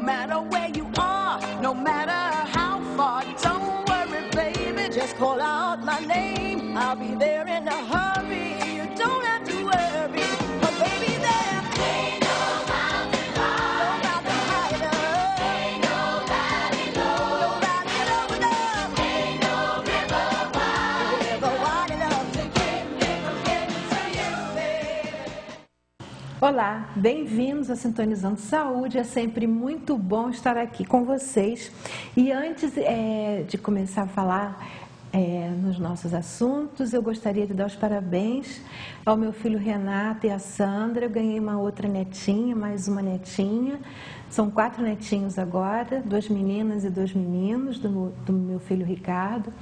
matter where you are, no matter how far. Don't worry, baby, just call out my name. I'll be there in a hurry. You don't have to worry, but baby, there ain't no mountain high, no mountain high enough. Ain't no valley low, no valley low enough. Ain't no river wide enough to keep me from getting to you, baby. Olá, bem-vindos a Sintonizando Saúde. É sempre muito bom estar aqui com vocês. E antes de começar a falar nos nossos assuntos, eu gostaria de dar os parabéns ao meu filho Renato e à Sandra. Eu ganhei uma outra netinha, mais uma netinha. São 4 netinhos agora, 2 meninas e 2 meninos do meu filho Ricardo.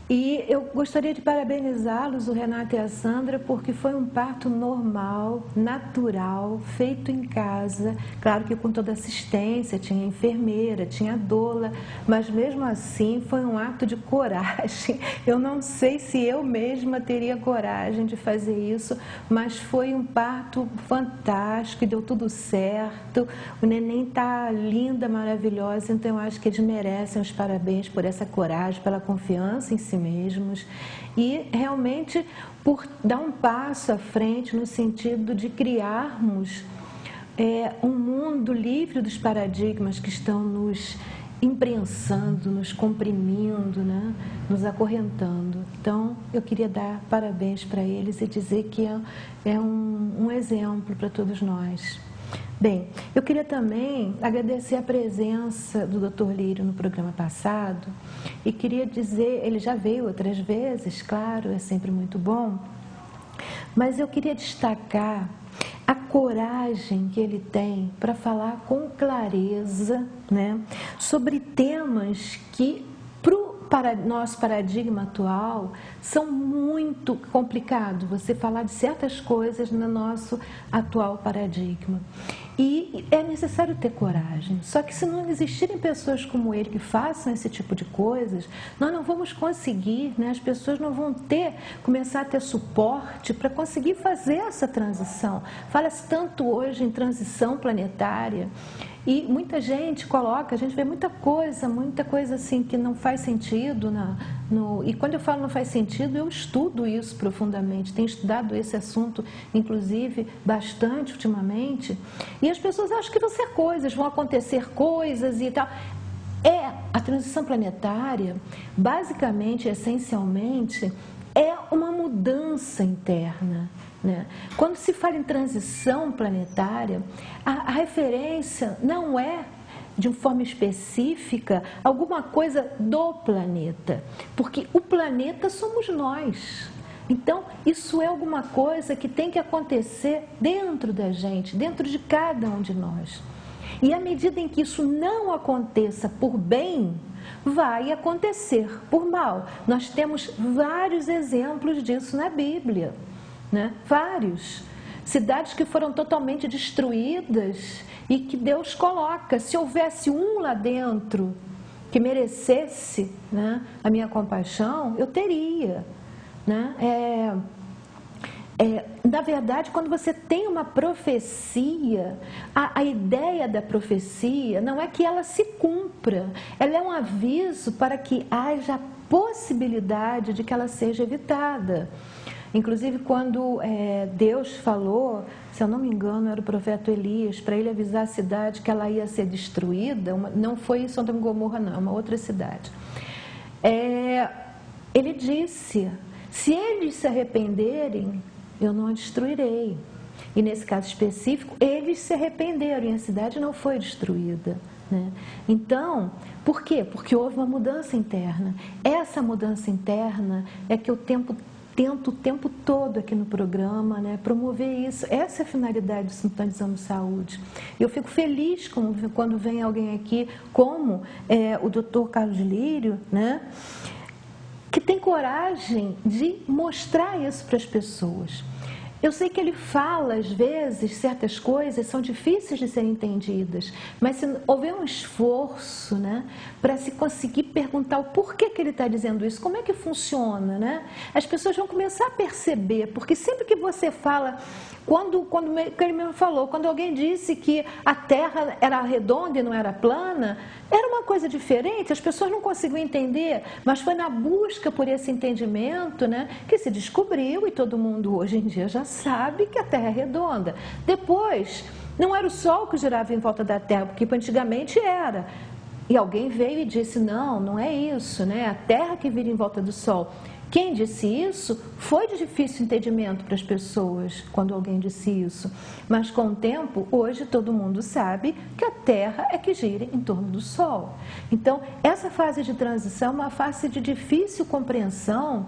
E eu gostaria de parabenizá-los, o Renato e a Sandra, porque foi um parto normal, natural, feito em casa. Claro que com toda assistência, tinha enfermeira, tinha doula, mas mesmo assim foi um ato de coragem. Eu não sei se eu mesma teria coragem de fazer isso, mas foi um parto fantástico e deu tudo certo. O neném está linda, maravilhosa, então eu acho que eles merecem os parabéns por essa coragem, pela confiança em si mesmos e realmente por dar um passo à frente no sentido de criarmos um mundo livre dos paradigmas que estão nos imprensando, nos comprimindo, né? Nos acorrentando. Então, eu queria dar parabéns para eles e dizer que é um exemplo para todos nós. Bem, eu queria também agradecer a presença do Dr. Lírio no programa passado e queria dizer, ele já veio outras vezes, claro, é sempre muito bom, mas eu queria destacar a coragem que ele tem para falar com clareza, né, sobre temas que para nosso paradigma atual, são muito complicados você falar de certas coisas no nosso atual paradigma. E é necessário ter coragem. Só que se não existirem pessoas como ele que façam esse tipo de coisas, nós não vamos conseguir, né? As pessoas não vão começar a ter suporte para conseguir fazer essa transição. Fala-se tanto hoje em transição planetária. E muita gente a gente vê muita coisa assim que não faz sentido. E quando eu falo não faz sentido, eu estudo isso profundamente, tenho estudado esse assunto, inclusive, bastante ultimamente. E as pessoas acham que vão acontecer coisas e tal. A transição planetária, basicamente, essencialmente, é uma mudança interna. Né? Quando se fala em transição planetária, a referência não é, de forma específica, alguma coisa do planeta, porque o planeta somos nós. Então, isso é alguma coisa que tem que acontecer dentro da gente, dentro de cada um de nós. E à medida em que isso não aconteça por bem, vai acontecer por mal. Nós temos vários exemplos disso na Bíblia. Né? Vários. Cidades que foram totalmente destruídas e que Deus coloca. Se houvesse um lá dentro que merecesse, né, a minha compaixão, eu teria. Né? Na verdade, quando você tem uma profecia, a ideia da profecia não é que ela se cumpra, ela é um aviso para que haja possibilidade de que ela seja evitada. Inclusive, quando Deus falou, se eu não me engano, era o profeta Elias, para ele avisar a cidade que ela ia ser destruída, não foi Sodoma e Gomorra, não, uma outra cidade. Ele disse, se eles se arrependerem, eu não a destruirei. E nesse caso específico, eles se arrependeram e a cidade não foi destruída. Né? Então, por quê? Porque houve uma mudança interna. Essa mudança interna é que eu tento o tempo todo aqui no programa, né, promover isso. Essa é a finalidade do Sintonizando Saúde. Eu fico feliz quando vem alguém aqui, como o Dr. Carlos Lírio, né, que tem coragem de mostrar isso para as pessoas. Eu sei que ele fala, às vezes, certas coisas são difíceis de serem entendidas, mas se houver um esforço, né, para se conseguir perguntar o porquê que ele está dizendo isso, como é que funciona, né? As pessoas vão começar a perceber, porque sempre que você fala, quando ele mesmo falou, quando alguém disse que a Terra era redonda e não era plana, era uma coisa diferente, as pessoas não conseguiam entender, mas foi na busca por esse entendimento, né, que se descobriu, e todo mundo hoje em dia já sabe que a Terra é redonda. Depois, não era o Sol que girava em volta da Terra, porque antigamente era. E alguém veio e disse, não, não é isso, né? É a Terra que vira em volta do Sol. Quem disse isso foi de difícil entendimento para as pessoas quando alguém disse isso. Mas com o tempo, hoje todo mundo sabe que a Terra é que gira em torno do Sol. Então, essa fase de transição é uma fase de difícil compreensão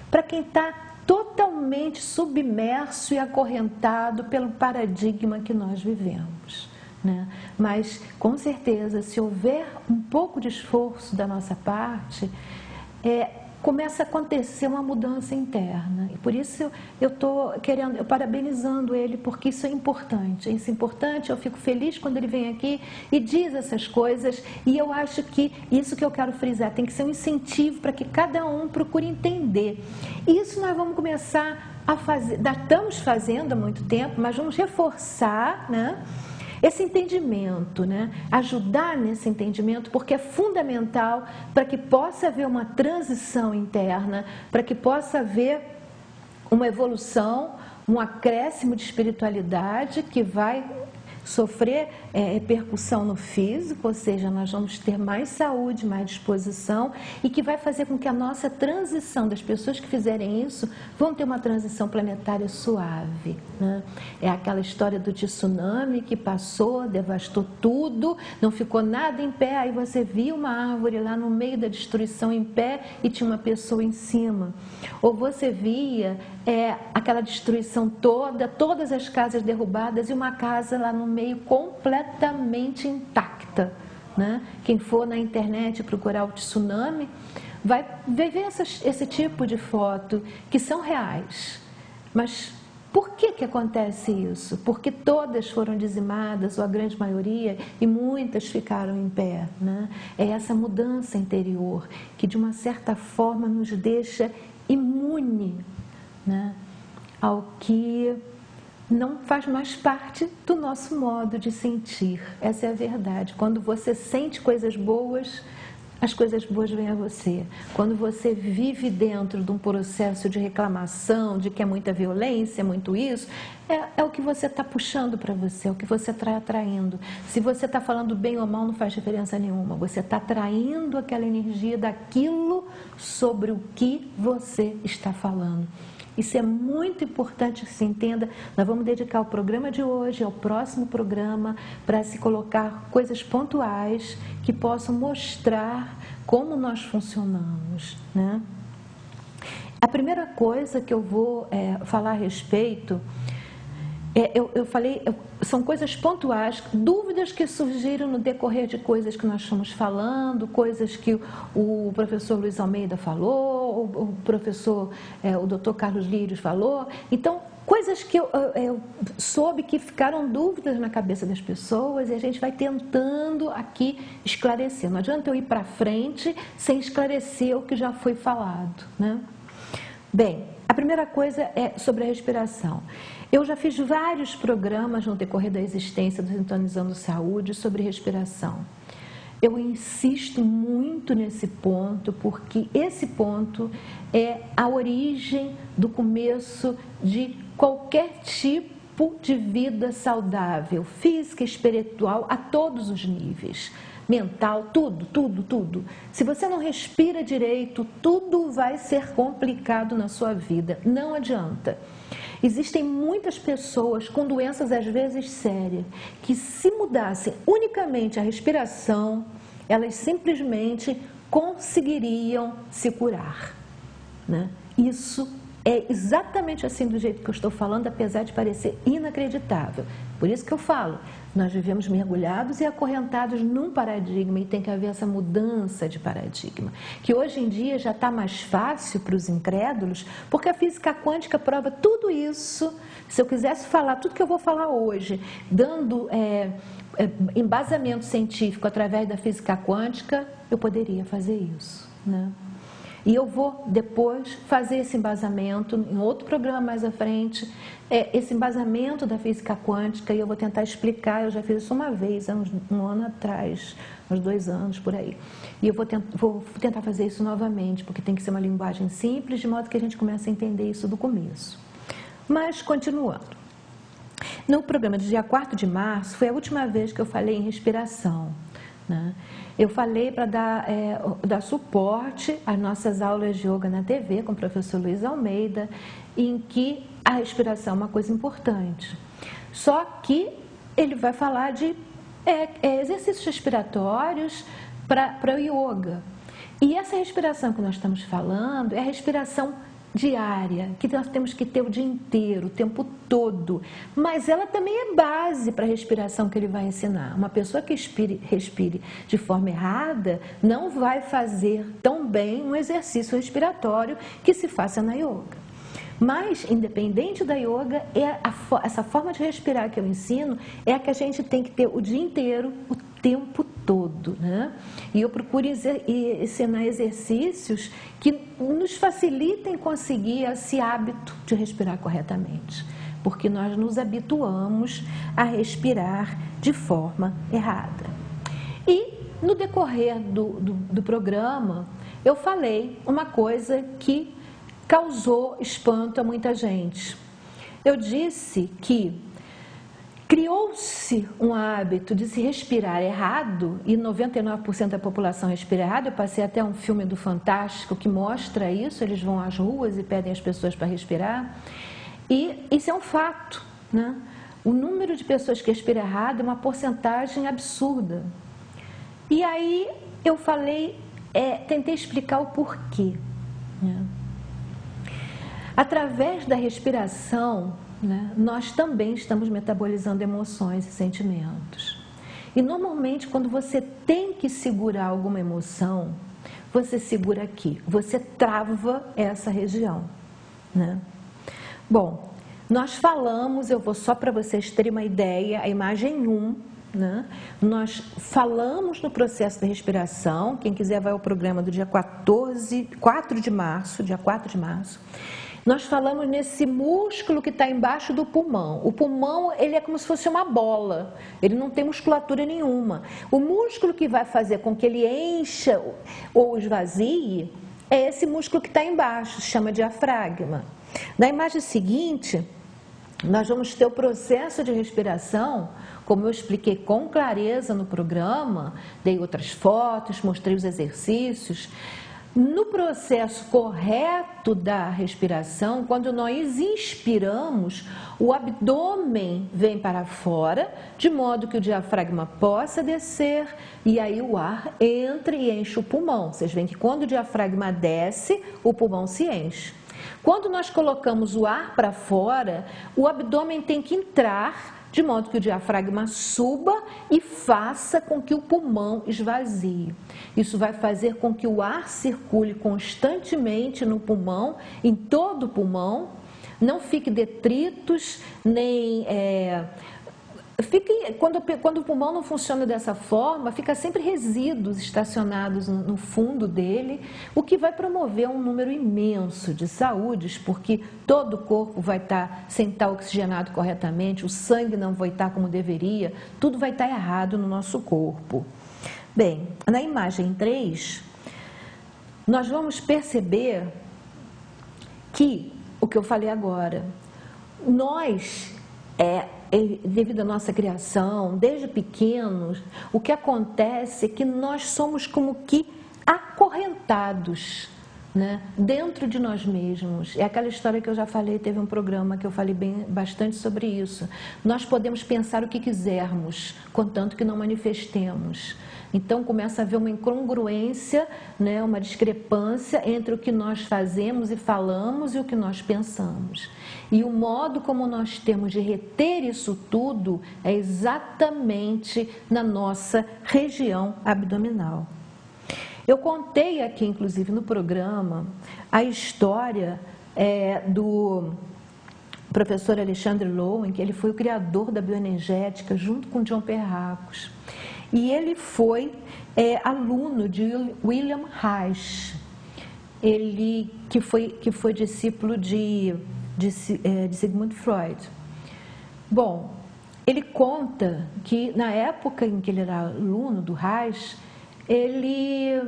para quem está totalmente submerso e acorrentado pelo paradigma que nós vivemos, né? Mas, com certeza, se houver um pouco de esforço da nossa parte, começa a acontecer uma mudança interna. E por isso eu estou parabenizando ele, porque isso é importante. Isso é importante, eu fico feliz quando ele vem aqui e diz essas coisas. E eu acho que isso que eu quero frisar tem que ser um incentivo para que cada um procure entender. Isso nós vamos começar a fazer, já estamos fazendo há muito tempo, mas vamos reforçar, né, esse entendimento, né? Ajudar nesse entendimento, porque é fundamental para que possa haver uma transição interna, para que possa haver uma evolução, um acréscimo de espiritualidade que vai sofrer repercussão no físico, ou seja, nós vamos ter mais saúde, mais disposição, e que vai fazer com que a nossa transição, das pessoas que fizerem isso, vão ter uma transição planetária suave, né? É aquela história do tsunami que passou, devastou tudo, não ficou nada em pé, aí você via uma árvore lá no meio da destruição em pé e tinha uma pessoa em cima. Ou você via aquela destruição toda, todas as casas derrubadas e uma casa lá no meio completamente intacta, né? Quem for na internet procurar o tsunami vai ver esse tipo de foto que são reais. Mas por que acontece isso? Porque todas foram dizimadas, ou a grande maioria, e muitas ficaram em pé, né? É essa mudança interior que de uma certa forma nos deixa imune, né, ao que não faz mais parte do nosso modo de sentir. Essa é a verdade. Quando você sente coisas boas, as coisas boas vêm a você. Quando você vive dentro de um processo de reclamação, de que é muita violência, é muito isso, é o que você está puxando para você, é o que você está atraindo. Se você está falando bem ou mal, não faz diferença nenhuma. Você está atraindo aquela energia daquilo sobre o que você está falando. Isso é muito importante que se entenda. Nós vamos dedicar o programa de hoje ao próximo programa para se colocar coisas pontuais que possam mostrar como nós funcionamos, né? A primeira coisa que eu vou falar a respeito, eu falei, são coisas pontuais, dúvidas que surgiram no decorrer de coisas que nós fomos falando, coisas que o professor Luiz Almeida falou, o professor, o doutor Carlos Lírios falou. Então, coisas que eu soube que ficaram dúvidas na cabeça das pessoas e a gente vai tentando aqui esclarecer. Não adianta eu ir para frente sem esclarecer o que já foi falado, né? Bem, a primeira coisa é sobre a respiração. Eu já fiz vários programas no decorrer da existência do Sintonizando Saúde sobre respiração. Eu insisto muito nesse ponto, porque esse ponto é a origem do começo de qualquer tipo de vida saudável, física, espiritual, a todos os níveis. Mental, tudo. Se você não respira direito, tudo vai ser complicado na sua vida. Não adianta. Existem muitas pessoas com doenças às vezes sérias, que se mudassem unicamente a respiração, elas simplesmente conseguiriam se curar, né? Isso É exatamente assim do jeito que eu estou falando, apesar de parecer inacreditável. Por isso que eu falo, nós vivemos mergulhados e acorrentados num paradigma e tem que haver essa mudança de paradigma. Que hoje em dia já está mais fácil para os incrédulos, porque a física quântica prova tudo isso. Se eu quisesse falar tudo que eu vou falar hoje, dando embasamento científico através da física quântica, eu poderia fazer isso, né? E eu vou depois fazer esse embasamento em outro programa mais à frente, esse embasamento da física quântica, e eu vou tentar explicar. Eu já fiz isso uma vez, há um ano atrás, uns 2 anos por aí. E eu vou tentar fazer isso novamente, porque tem que ser uma linguagem simples, de modo que a gente comece a entender isso do começo. Mas, continuando. No programa do dia 4 de março, foi a última vez que eu falei em respiração, né? Eu falei para dar suporte às nossas aulas de yoga na TV com o professor Luiz Almeida, em que a respiração é uma coisa importante. Só que ele vai falar de exercícios respiratórios para o yoga. E essa respiração que nós estamos falando é a respiração diária, que nós temos que ter o dia inteiro, o tempo todo. Mas ela também é base para a respiração que ele vai ensinar. Uma pessoa que respire de forma errada não vai fazer tão bem um exercício respiratório que se faça na yoga. Mas, independente da yoga, essa forma de respirar que eu ensino é a que a gente tem que ter o dia inteiro, o tempo todo, né? E eu procuro ensinar exercícios que nos facilitem conseguir esse hábito de respirar corretamente, porque nós nos habituamos a respirar de forma errada. E no decorrer do programa, eu falei uma coisa que causou espanto a muita gente. Eu disse que criou-se um hábito de se respirar errado, e 99% da população respira errado. Eu passei até um filme do Fantástico que mostra isso. Eles vão às ruas e pedem às pessoas para respirar. E isso é um fato, né? O número de pessoas que respiram errado é uma porcentagem absurda. E aí eu falei, tentei explicar o porquê, né? Através da respiração, né, nós também estamos metabolizando emoções e sentimentos. E normalmente, quando você tem que segurar alguma emoção, você segura aqui, você trava essa região, né? Bom, nós falamos, eu vou só para vocês terem uma ideia, a imagem 1, né? Nós falamos no processo da respiração. Quem quiser vai ao programa do dia 4 de março, dia 4 de março. Nós falamos nesse músculo que está embaixo do pulmão. O pulmão, ele é como se fosse uma bola, ele não tem musculatura nenhuma. O músculo que vai fazer com que ele encha ou esvazie é esse músculo que está embaixo, se chama diafragma. Na imagem seguinte, nós vamos ter o processo de respiração, como eu expliquei com clareza no programa, dei outras fotos, mostrei os exercícios. No processo correto da respiração, quando nós inspiramos, o abdômen vem para fora, de modo que o diafragma possa descer, e aí o ar entra e enche o pulmão. Vocês veem que quando o diafragma desce, o pulmão se enche. Quando nós colocamos o ar para fora, o abdômen tem que entrar, de modo que o diafragma suba e faça com que o pulmão esvazie. Isso vai fazer com que o ar circule constantemente no pulmão, em todo o pulmão, não fique detritos, nem... Quando o pulmão não funciona dessa forma, fica sempre resíduos estacionados no fundo dele, o que vai promover um número imenso de saúdes, porque todo o corpo vai estar sem estar oxigenado corretamente, o sangue não vai estar como deveria, tudo vai estar errado no nosso corpo. Bem, na imagem 3, nós vamos perceber que, o que eu falei agora, nós, devido à nossa criação, desde pequenos, o que acontece é que nós somos como que acorrentados né, dentro de nós mesmos. É aquela história que eu já falei, teve um programa que eu falei bastante sobre isso. Nós podemos pensar o que quisermos, contanto que não manifestemos. Então começa a haver uma incongruência, né, uma discrepância entre o que nós fazemos e falamos e o que nós pensamos. E o modo como nós temos de reter isso tudo é exatamente na nossa região abdominal. Eu contei aqui, inclusive, no programa, a história do professor Alexandre Lowen, que ele foi o criador da bioenergética, junto com John Perracos. E ele foi aluno de William Reich, ele que foi discípulo de Sigmund Freud. Bom, ele conta que na época em que ele era aluno do Reich, ele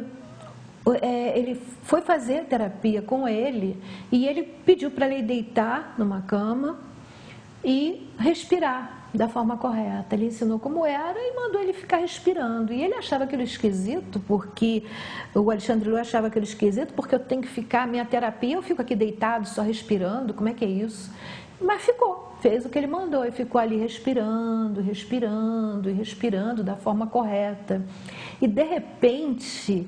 foi fazer terapia com ele e ele pediu para ele deitar numa cama e respirar da forma correta. Ele ensinou como era e mandou ele ficar respirando. E ele achava aquilo esquisito, porque o Alexandre Lowen achava aquilo esquisito, porque eu tenho que ficar, minha terapia, eu fico aqui deitado só respirando, como é que é isso? Mas ficou, fez o que ele mandou e ficou ali respirando, respirando e respirando da forma correta. E de repente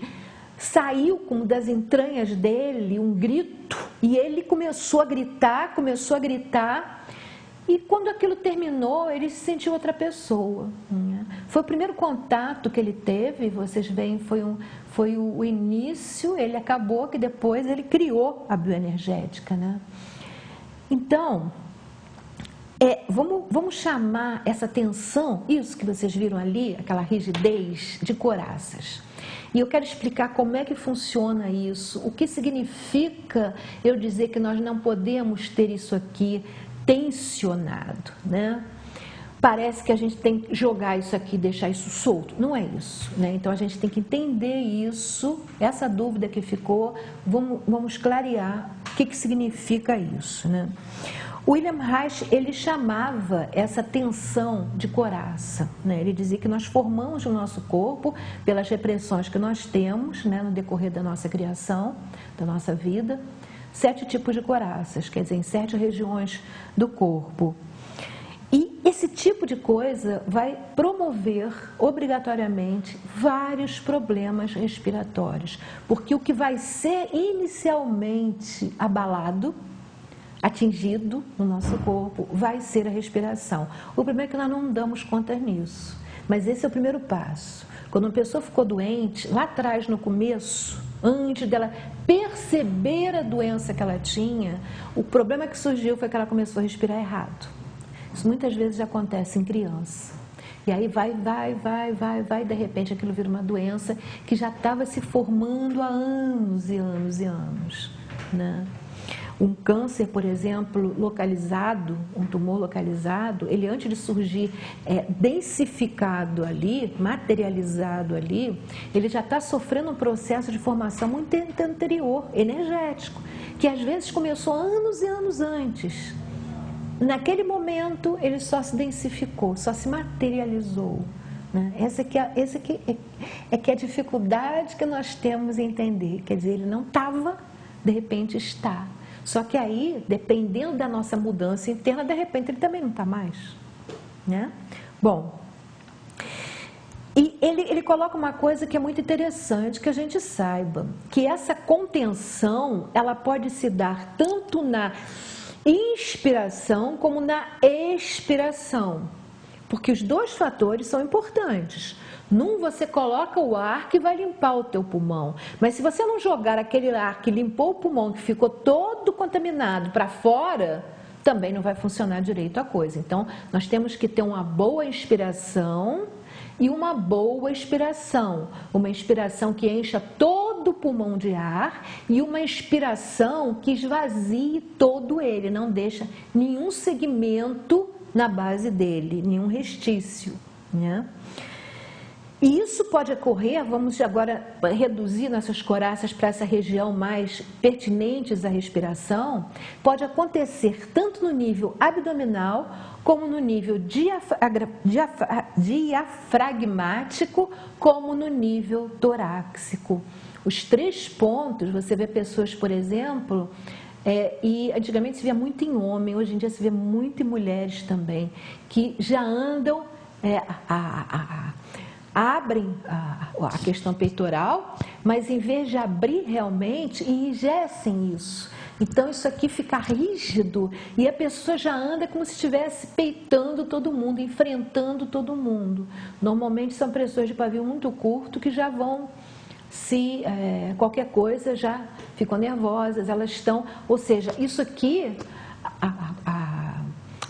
saiu das entranhas dele um grito e ele começou a gritar. E quando aquilo terminou, ele se sentiu outra pessoa, né? Foi o primeiro contato que ele teve, vocês veem, foi o início, ele acabou que depois ele criou a bioenergética, né? Então, vamos chamar essa tensão, isso que vocês viram ali, aquela rigidez, de coraças. E eu quero explicar como é que funciona isso, o que significa eu dizer que nós não podemos ter isso aqui tensionado, né? Parece que a gente tem que jogar isso aqui, deixar isso solto. Não é isso, né? Então a gente tem que entender isso, essa dúvida que ficou, vamos clarear o que significa isso, né? William Reich, ele chamava essa tensão de coraça, né? Ele dizia que nós formamos o nosso corpo pelas repressões que nós temos, né, no decorrer da nossa criação, da nossa vida, 7 tipos de coraças, quer dizer, em 7 regiões do corpo. E esse tipo de coisa vai promover, obrigatoriamente, vários problemas respiratórios. Porque o que vai ser inicialmente abalado, atingido no nosso corpo, vai ser a respiração. O problema é que nós não damos conta nisso. Mas esse é o primeiro passo. Quando uma pessoa ficou doente, lá atrás, no começo, antes dela perceber a doença que ela tinha, o problema que surgiu foi que ela começou a respirar errado. Isso muitas vezes acontece em criança. E aí vai, de repente aquilo vira uma doença que já estava se formando há anos e anos e anos, né? Um câncer, por exemplo, localizado, um tumor localizado, ele antes de surgir densificado ali, materializado ali, ele já está sofrendo um processo de formação muito anterior, energético, que às vezes começou anos e anos antes. Naquele momento, ele só se densificou, só se materializou, né? Essa que é a dificuldade que nós temos em entender. Quer dizer, ele não estava, de repente está. Só que aí, dependendo da nossa mudança interna, de repente ele também não está mais, né? Bom, e ele coloca uma coisa que é muito interessante que a gente saiba, que essa contenção, ela pode se dar tanto na inspiração como na expiração, porque os 2 fatores são importantes. Num você coloca o ar que vai limpar o teu pulmão, mas se você não jogar aquele ar que limpou o pulmão, que ficou todo contaminado para fora, também não vai funcionar direito a coisa. Então, nós temos que ter uma boa inspiração e uma boa expiração. Uma inspiração que encha todo o pulmão de ar e uma expiração que esvazie todo ele, não deixa nenhum segmento na base dele, nenhum restício, né? E isso pode ocorrer, vamos agora reduzir nossas coraças para essa região mais pertinentes à respiração, pode acontecer tanto no nível abdominal como no nível diafragmático, como no nível torácico. Os 3 pontos, você vê pessoas, por exemplo, e antigamente se via muito em homem, hoje em dia se vê muito em mulheres também, que já andam, abrem a questão peitoral, mas em vez de abrir realmente, enrijecem isso. Então isso aqui fica rígido e a pessoa já anda como se estivesse peitando todo mundo, enfrentando todo mundo. Normalmente são pessoas de pavio muito curto que já vão, se qualquer coisa, já ficam nervosas, elas estão, ou seja, isso aqui,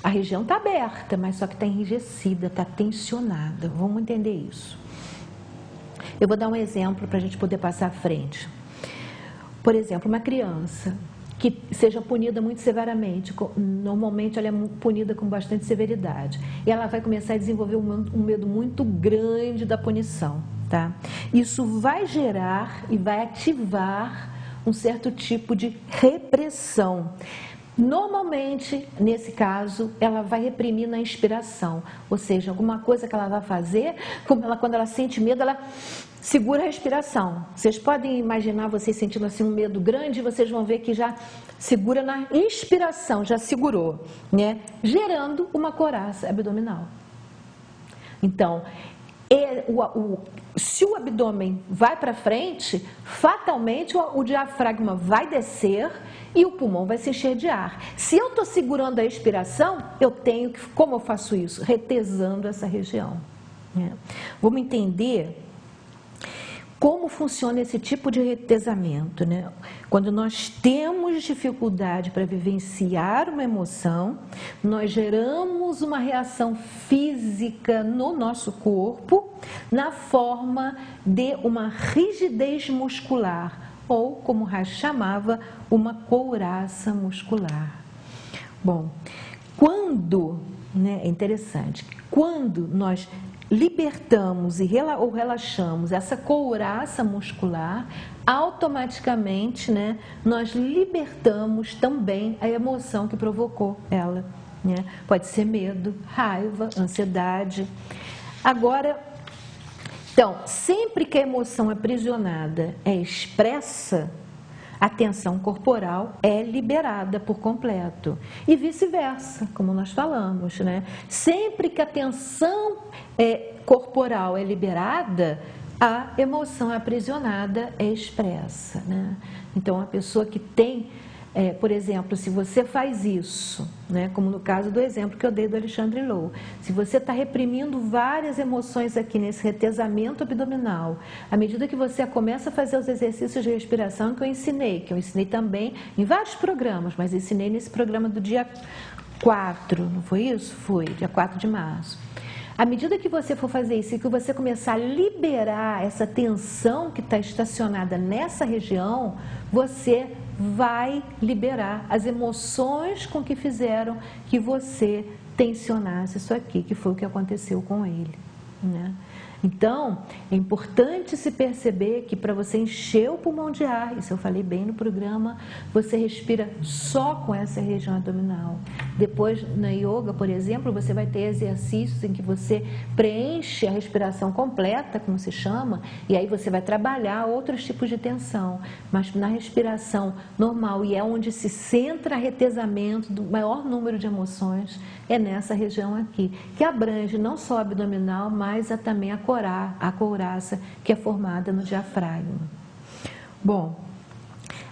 a região está aberta, mas só que está enrijecida, está tensionada. Vamos entender isso. Eu vou dar um exemplo para a gente poder passar à frente. Por exemplo, uma criança que seja punida muito severamente, normalmente ela é punida com bastante severidade, e ela vai começar a desenvolver um medo muito grande da punição, tá? Isso vai gerar e vai ativar um certo tipo de repressão. Normalmente, nesse caso, ela vai reprimir na inspiração, ou seja, alguma coisa que ela vai fazer, quando ela sente medo, ela segura a respiração. Vocês podem imaginar vocês sentindo assim um medo grande, vocês vão ver que já segura na inspiração, já segurou, né? Gerando uma couraça abdominal. Então, se o abdômen vai para frente, fatalmente o diafragma vai descer e o pulmão vai se encher de ar. Se eu estou segurando a expiração, eu tenho que, como eu faço isso? Retesando essa região, né? Vamos entender como funciona esse tipo de retesamento, né? Quando nós temos dificuldade para vivenciar uma emoção, nós geramos uma reação física no nosso corpo na forma de uma rigidez muscular, ou, como Reich chamava, uma couraça muscular. Bom, é interessante, quando nós libertamos ou relaxamos essa couraça muscular, automaticamente, né, nós libertamos também a emoção que provocou ela, né? Pode ser medo, raiva, ansiedade. Agora, então, sempre que a emoção aprisionada é expressa, a tensão corporal é liberada por completo. E vice-versa, como nós falamos, né? Sempre que a tensão corporal é liberada, a emoção aprisionada é expressa, né? Então, a pessoa que tem, por exemplo, se você faz isso, né, como no caso do exemplo que eu dei do Alexandre Low, se você está reprimindo várias emoções aqui nesse retesamento abdominal, à medida que você começa a fazer os exercícios de respiração que eu ensinei também em vários programas, mas ensinei nesse programa do dia 4, não foi isso? Foi, dia 4 de março. À medida que você for fazer isso e que você começar a liberar essa tensão que está estacionada nessa região, você vai liberar as emoções com que fizeram que você tensionasse isso aqui, que foi o que aconteceu com ele, né? Então, é importante se perceber que para você encher o pulmão de ar, isso eu falei bem no programa, você respira só com essa região abdominal. Depois, na yoga, por exemplo, você vai ter exercícios em que você preenche a respiração completa, como se chama, e aí você vai trabalhar outros tipos de tensão. Mas na respiração normal, e é onde se centra retesamento do maior número de emoções, é nessa região aqui, que abrange não só o abdominal, mas também a couraça que é formada no diafragma. Bom,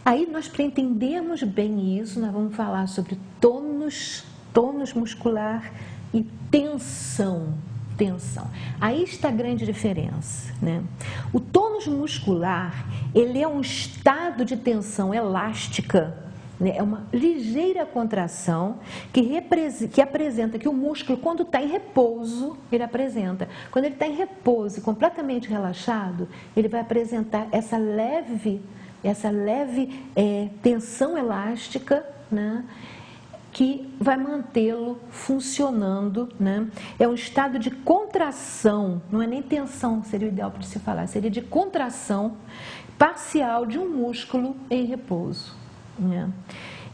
aí nós, para entendermos bem isso, nós vamos falar sobre tônus muscular e tensão. Aí está a grande diferença, né? O tônus muscular, ele é um estado de tensão elástica, né? É uma ligeira contração que apresenta que o músculo, quando está em repouso, ele apresenta. Quando ele está em repouso, completamente relaxado, ele vai apresentar essa leve tensão elástica, né? Que vai mantê-lo funcionando, né? É um estado de contração, não é nem tensão, seria o ideal para se falar, seria de contração parcial de um músculo em repouso, né?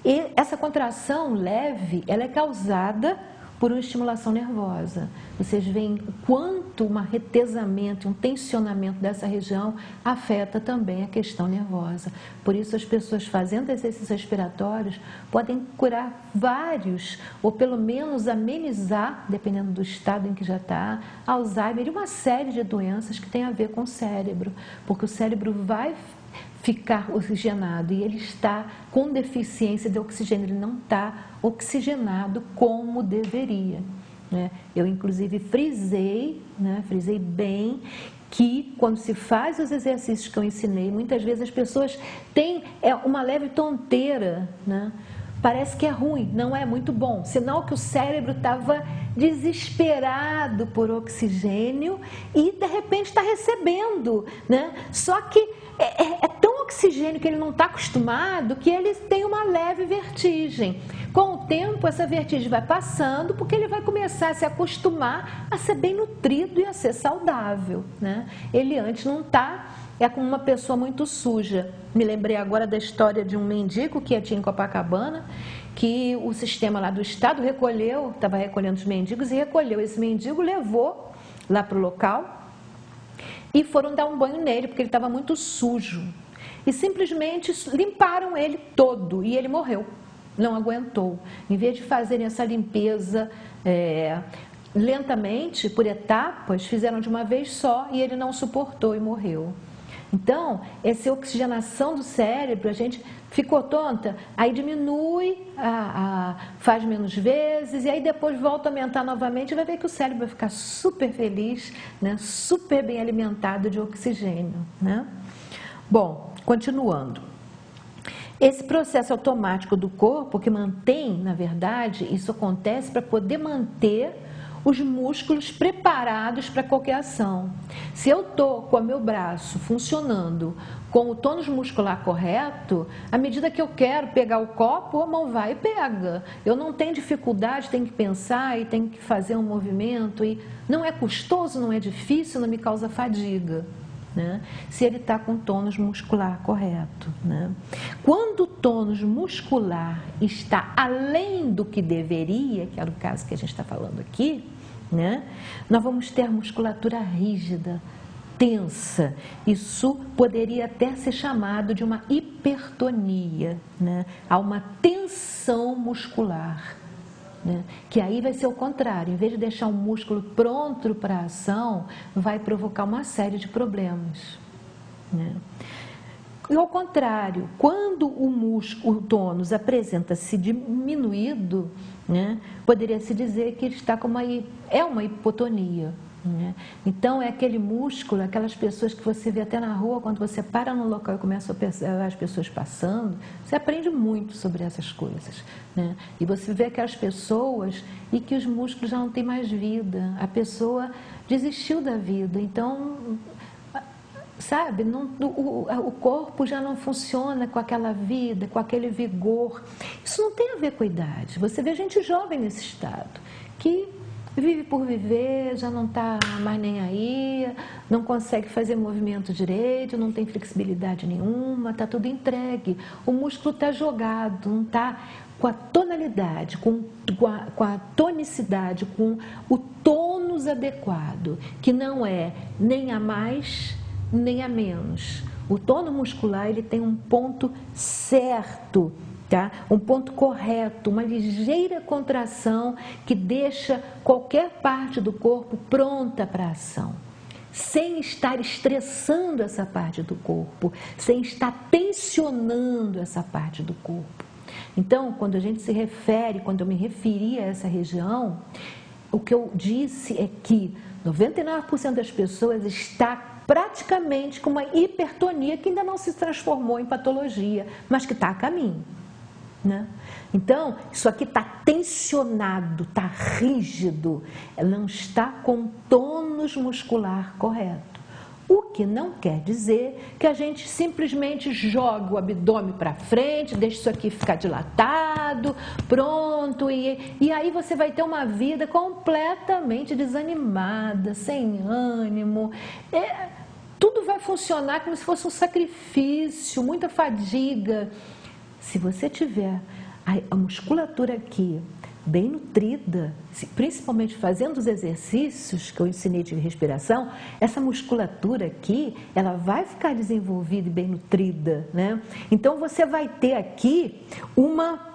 E essa contração leve, ela é causada por uma estimulação nervosa. Vocês veem o quanto um retesamento, um tensionamento dessa região afeta também a questão nervosa. Por isso, as pessoas fazendo exercícios respiratórios podem curar vários, ou pelo menos amenizar, dependendo do estado em que já está, Alzheimer e uma série de doenças que tem a ver com o cérebro, porque o cérebro vai ficar oxigenado e ele está com deficiência de oxigênio, ele não está oxigenado como deveria, né? Eu inclusive frisei bem que quando se faz os exercícios que eu ensinei, muitas vezes as pessoas têm uma leve tonteira, né? Parece que é ruim, não é muito bom, sinal que o cérebro estava desesperado por oxigênio e de repente está recebendo, né? Só que é tão oxigênio que ele não está acostumado que ele tem uma leve vertigem. Com o tempo, essa vertigem vai passando porque ele vai começar a se acostumar a ser bem nutrido e a ser saudável, né? Ele antes não está, é como uma pessoa muito suja. Me lembrei agora da história de um mendigo que tinha em Copacabana, que o sistema lá do estado recolheu, estava recolhendo os mendigos e recolheu esse mendigo, levou lá para o local e foram dar um banho nele, porque ele estava muito sujo. E simplesmente limparam ele todo e ele morreu, não aguentou. Em vez de fazerem essa limpeza lentamente, por etapas, fizeram de uma vez só e ele não suportou e morreu. Então, essa oxigenação do cérebro, a gente ficou tonta, aí diminui, faz menos vezes, e aí depois volta a aumentar novamente, e vai ver que o cérebro vai ficar super feliz, né? Super bem alimentado de oxigênio, né? Bom, continuando. Esse processo automático do corpo que mantém, na verdade, isso acontece para poder manter os músculos preparados para qualquer ação. Se eu estou com o meu braço funcionando com o tônus muscular correto, à medida que eu quero pegar o copo, a mão vai e pega. Eu não tenho dificuldade, tenho que pensar e tenho que fazer um movimento. E não é custoso, não é difícil, não me causa fadiga, né? Se ele está com o tônus muscular correto, né? Quando o tônus muscular está além do que deveria, que era o caso que a gente está falando aqui, né? Nós vamos ter musculatura rígida, tensa. Isso poderia até ser chamado de uma hipertonia, né? Há uma tensão muscular, né? Que aí vai ser o contrário, em vez de deixar o músculo pronto para a ação, vai provocar uma série de problemas, né? E ao contrário, quando o tônus apresenta-se diminuído, né, poderia-se dizer que ele está com uma hipotonia, né? Então é aquele músculo, aquelas pessoas que você vê até na rua, quando você para no local e começa a perceber as pessoas passando, você aprende muito sobre essas coisas, né? E você vê aquelas pessoas e que os músculos já não têm mais vida, a pessoa desistiu da vida, então, sabe, o corpo já não funciona com aquela vida, com aquele vigor. Isso não tem a ver com a idade. Você vê gente jovem nesse estado, que vive por viver, já não está mais nem aí, não consegue fazer movimento direito, não tem flexibilidade nenhuma, está tudo entregue. O músculo está jogado, não está com a tonalidade, com a tonicidade, com o tônus adequado, que não é nem a mais nem a menos. O tônus muscular, ele tem um ponto certo, tá? Um ponto correto, uma ligeira contração que deixa qualquer parte do corpo pronta para a ação, sem estar estressando essa parte do corpo, sem estar tensionando essa parte do corpo. Então, quando a gente se refere, quando eu me referi a essa região, o que eu disse é que 99% das pessoas está praticamente com uma hipertonia que ainda não se transformou em patologia, mas que está a caminho, né? Então, isso aqui está tensionado, está rígido, não está com tônus muscular correto. O que não quer dizer que a gente simplesmente joga o abdômen para frente, deixa isso aqui ficar dilatado, pronto, e aí você vai ter uma vida completamente desanimada, sem ânimo. Tudo vai funcionar como se fosse um sacrifício, muita fadiga. Se você tiver a musculatura aqui bem nutrida, principalmente fazendo os exercícios que eu ensinei de respiração, essa musculatura aqui, ela vai ficar desenvolvida e bem nutrida, né? Então você vai ter aqui uma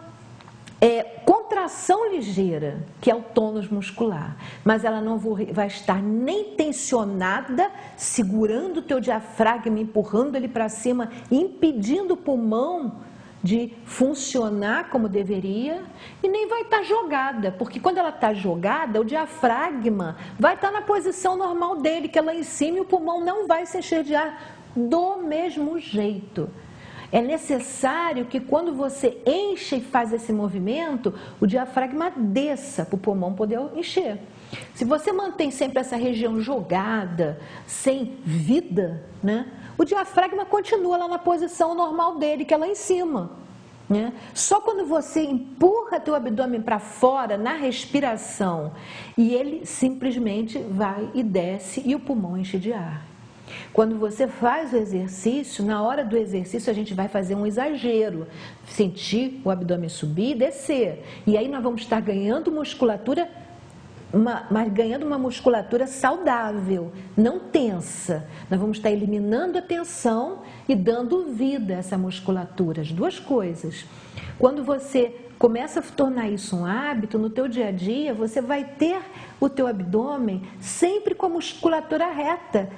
contração ligeira, que é o tônus muscular, mas ela não vai estar nem tensionada, segurando o teu diafragma, empurrando ele para cima, impedindo o pulmão de funcionar como deveria, e nem vai estar jogada, porque quando ela está jogada, o diafragma vai estar na posição normal dele, que é lá em cima, e o pulmão não vai se encher de ar do mesmo jeito. É necessário que quando você enche e faz esse movimento, o diafragma desça para o pulmão poder encher. Se você mantém sempre essa região jogada, sem vida, né, o diafragma continua lá na posição normal dele, que é lá em cima, né? Só quando você empurra teu abdômen para fora na respiração e ele simplesmente vai e desce e o pulmão enche de ar. Quando você faz o exercício, na hora do exercício a gente vai fazer um exagero, sentir o abdômen subir e descer. E aí nós vamos estar ganhando musculatura, mas ganhando uma musculatura saudável, não tensa. Nós vamos estar eliminando a tensão e dando vida a essa musculatura, as duas coisas. Quando você começa a tornar isso um hábito, no teu dia a dia, você vai ter o teu abdômen sempre com a musculatura reta,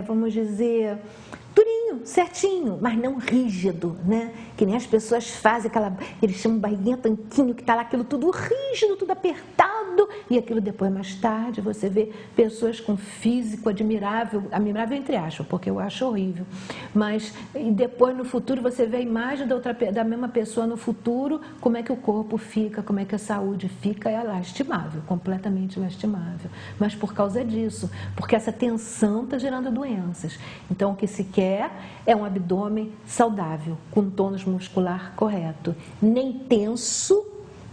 vamos dizer, durinho, certinho, mas não rígido, né? Que nem as pessoas fazem, eles chamam barriguinha tanquinho, que está lá aquilo tudo rígido, tudo apertado, e aquilo depois, mais tarde, você vê pessoas com físico admirável entre aspas, porque eu acho horrível, mas e depois no futuro você vê a imagem da mesma pessoa no futuro, como é que o corpo fica, como é que a saúde fica, é lastimável, completamente lastimável, mas por causa disso, porque essa tensão está gerando doenças. Então o que se quer é um abdômen saudável, com tônus muscular correto, nem tenso,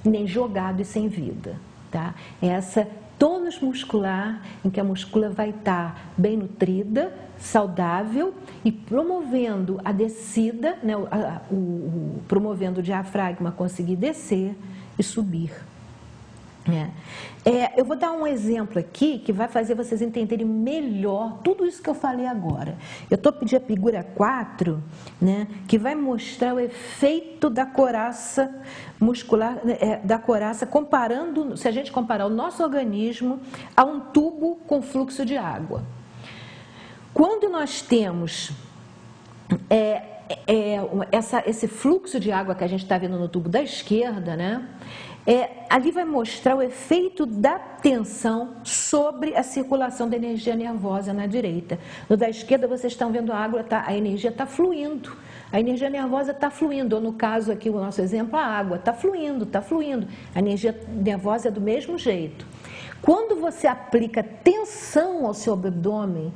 nem jogado e sem vida, tá? Essa tônus muscular em que a muscula vai estar bem nutrida, saudável e promovendo a descida, né, promovendo o diafragma a conseguir descer e subir. Eu vou dar um exemplo aqui que vai fazer vocês entenderem melhor tudo isso que eu falei agora. Eu estou pedindo a figura 4, né, que vai mostrar o efeito da coraça muscular, da coraça, comparando, se a gente comparar o nosso organismo a um tubo com fluxo de água. Quando nós temos esse fluxo de água que a gente está vendo no tubo da esquerda, né? Ali vai mostrar o efeito da tensão sobre a circulação da energia nervosa na direita. No da esquerda vocês estão vendo a energia está fluindo, a energia nervosa está fluindo, ou no caso aqui, o nosso exemplo, a água está fluindo, a energia nervosa é do mesmo jeito. Quando você aplica tensão ao seu abdômen,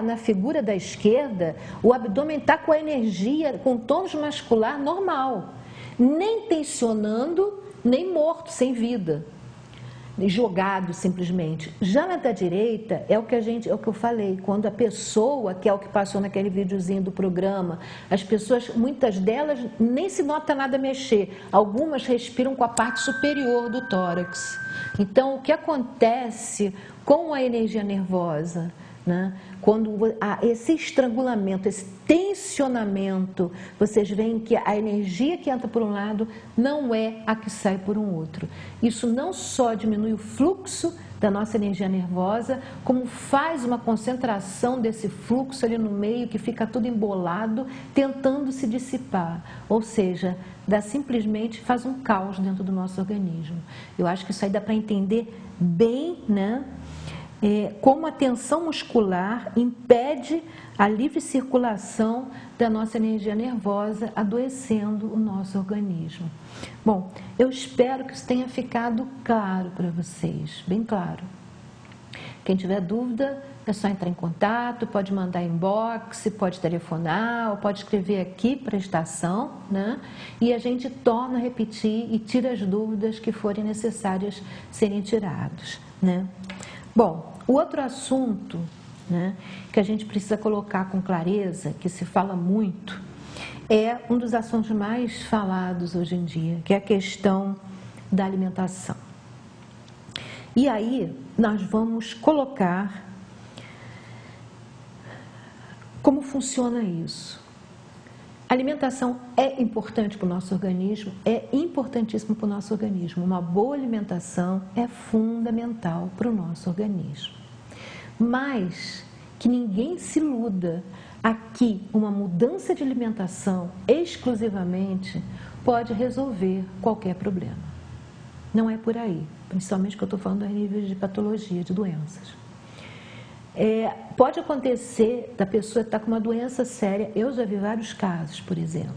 na figura da esquerda, o abdômen está com a energia, com o tônus muscular normal, nem tensionando, nem morto, sem vida, jogado simplesmente. Já na da direita, é o que eu falei, quando a pessoa, que é o que passou naquele videozinho do programa, as pessoas, muitas delas, nem se nota nada mexer, algumas respiram com a parte superior do tórax. Então, o que acontece com a energia nervosa, né? Quando há esse estrangulamento, esse tensionamento, vocês veem que a energia que entra por um lado não é a que sai por um outro. Isso não só diminui o fluxo da nossa energia nervosa, como faz uma concentração desse fluxo ali no meio, que fica tudo embolado, tentando se dissipar. Ou seja, simplesmente faz um caos dentro do nosso organismo. Eu acho que isso aí dá para entender bem, né? Como a tensão muscular impede a livre circulação da nossa energia nervosa, adoecendo o nosso organismo. Bom, eu espero que isso tenha ficado claro para vocês, bem claro. Quem tiver dúvida, é só entrar em contato, pode mandar inbox, pode telefonar, ou pode escrever aqui para a estação, né? E a gente torna a repetir e tira as dúvidas que forem necessárias serem tiradas, né? Bom, o outro assunto, né, que a gente precisa colocar com clareza, que se fala muito, é um dos assuntos mais falados hoje em dia, que é a questão da alimentação. E aí nós vamos colocar como funciona isso. A alimentação é importante para o nosso organismo, é importantíssimo para o nosso organismo. Uma boa alimentação é fundamental para o nosso organismo. Mas que ninguém se iluda, aqui uma mudança de alimentação exclusivamente pode resolver qualquer problema. Não é por aí, principalmente que eu estou falando a nível de patologia, de doenças. Pode acontecer da pessoa estar com uma doença séria. Eu já vi vários casos, por exemplo.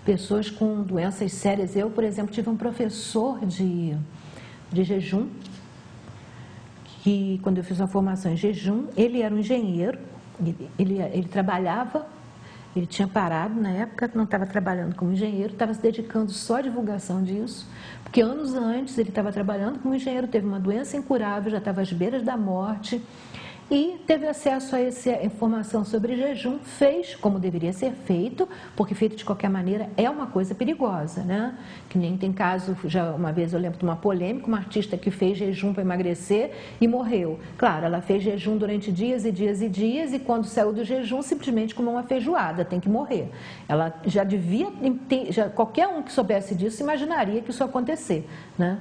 Pessoas com doenças sérias. Eu, por exemplo, tive um professor de jejum, que quando eu fiz uma formação em jejum, ele era um engenheiro, ele trabalhava, ele tinha parado na época, não estava trabalhando como engenheiro, estava se dedicando só à divulgação disso, porque anos antes ele estava trabalhando como engenheiro, teve uma doença incurável, já estava às beiras da morte, e teve acesso a essa informação sobre jejum, fez como deveria ser feito, porque feito de qualquer maneira é uma coisa perigosa, né? Que nem tem caso, já uma vez eu lembro de uma polêmica, uma artista que fez jejum para emagrecer e morreu. Claro, ela fez jejum durante dias e dias e dias e quando saiu do jejum simplesmente comeu uma feijoada, tem que morrer. Ela já devia ter, qualquer um que soubesse disso imaginaria que isso ia acontecer, né?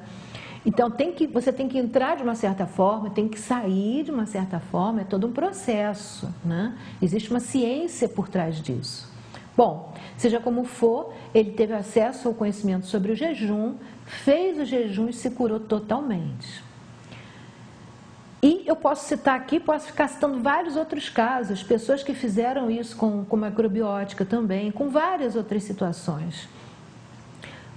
Então, você tem que entrar de uma certa forma, tem que sair de uma certa forma, é todo um processo, né? Existe uma ciência por trás disso. Bom, seja como for, ele teve acesso ao conhecimento sobre o jejum, fez o jejum e se curou totalmente. E eu posso citar aqui, posso ficar citando vários outros casos, pessoas que fizeram isso com macrobiótica também, com várias outras situações.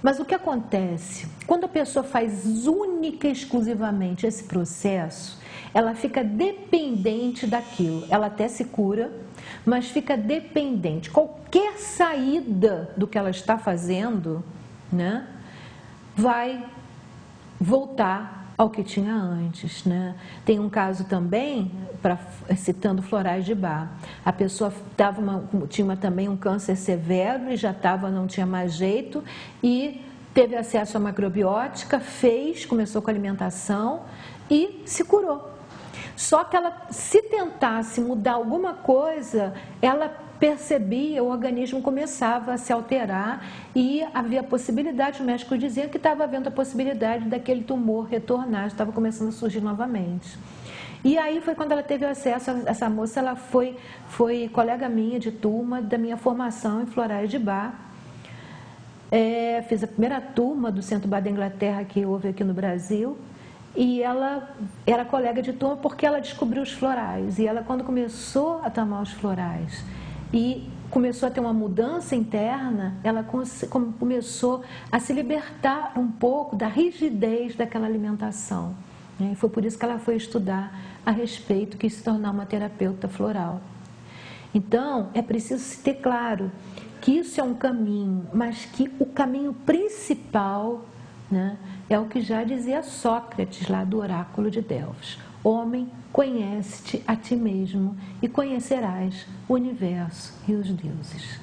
Mas o que acontece? Quando a pessoa faz única e exclusivamente esse processo, ela fica dependente daquilo. Ela até se cura, mas fica dependente. Qualquer saída do que ela está fazendo, né, vai voltar ao que tinha antes, né? Tem um caso também, citando Florais de Bar, a pessoa tinha também um câncer severo e já não tinha mais jeito e teve acesso à macrobiótica, começou com alimentação e se curou. Só que ela, se tentasse mudar alguma coisa, ela percebia, o organismo começava a se alterar e havia a possibilidade, o médico dizia que estava havendo a possibilidade daquele tumor retornar, estava começando a surgir novamente. E aí foi quando ela teve acesso, essa moça, ela foi colega minha de turma da minha formação em Florais de Bar. Fiz a primeira turma do Centro Bar da Inglaterra que houve aqui no Brasil. E ela era colega de turma porque ela descobriu os florais. E ela, quando começou a tomar os florais e começou a ter uma mudança interna, ela começou a se libertar um pouco da rigidez daquela alimentação. E foi por isso que ela foi estudar a respeito, quis se tornar uma terapeuta floral. Então, é preciso se ter claro que isso é um caminho, mas que o caminho principal, né, é o que já dizia Sócrates lá do oráculo de Delfos. Homem, conhece-te a ti mesmo e conhecerás o universo e os deuses.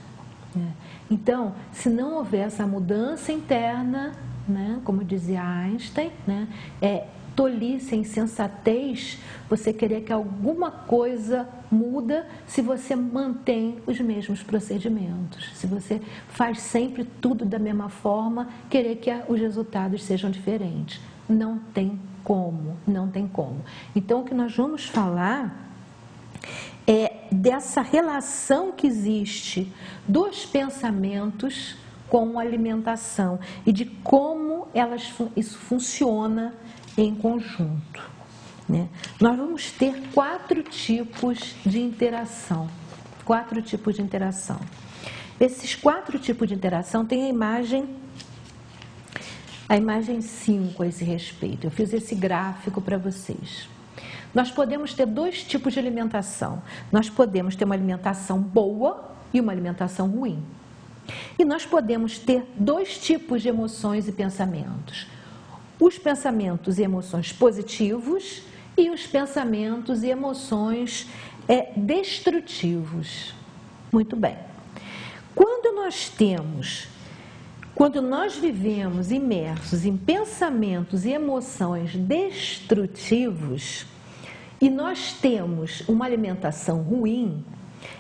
Então, se não houver essa mudança interna, né, como dizia Einstein, né, tolice, insensatez, você querer que alguma coisa muda se você mantém os mesmos procedimentos. Se você faz sempre tudo da mesma forma, querer que os resultados sejam diferentes. Não tem como, não tem como. Então, o que nós vamos falar é dessa relação que existe dos pensamentos com a alimentação e de como isso funciona em conjunto, né? Nós vamos ter 4 tipos de interação. 4 tipos de interação. Esses 4 tipos de interação tem a imagem 5 a esse respeito. Eu fiz esse gráfico para vocês. Nós podemos ter 2 tipos de alimentação. Nós podemos ter uma alimentação boa e uma alimentação ruim. E nós podemos ter 2 tipos de emoções e pensamentos. Os pensamentos e emoções positivos e os pensamentos e emoções destrutivos. Muito bem. Quando nós temos Quando nós vivemos imersos em pensamentos e emoções destrutivos e nós temos uma alimentação ruim,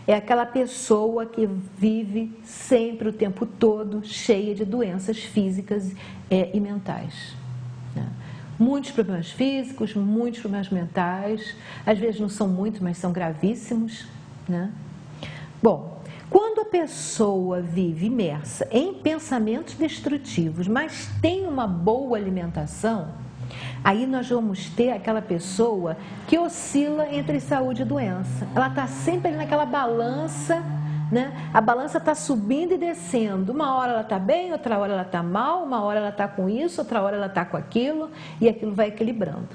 é aquela pessoa que vive sempre o tempo todo cheia de doenças físicas e mentais. Né? Muitos problemas físicos, muitos problemas mentais, às vezes não são muitos, mas são gravíssimos. Né? Bom, quando a pessoa vive imersa em pensamentos destrutivos, mas tem uma boa alimentação, aí nós vamos ter aquela pessoa que oscila entre saúde e doença. Ela está sempre ali naquela balança, né? A balança está subindo e descendo. Uma hora ela está bem, outra hora ela está mal, uma hora ela está com isso, outra hora ela está com aquilo, e aquilo vai equilibrando.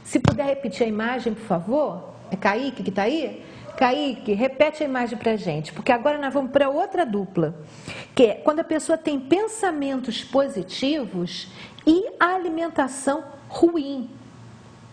Se puder repetir a imagem, por favor. É Kaique que está aí? Kaique, repete a imagem para a gente, porque agora nós vamos para outra dupla, que é quando a pessoa tem pensamentos positivos e a alimentação ruim,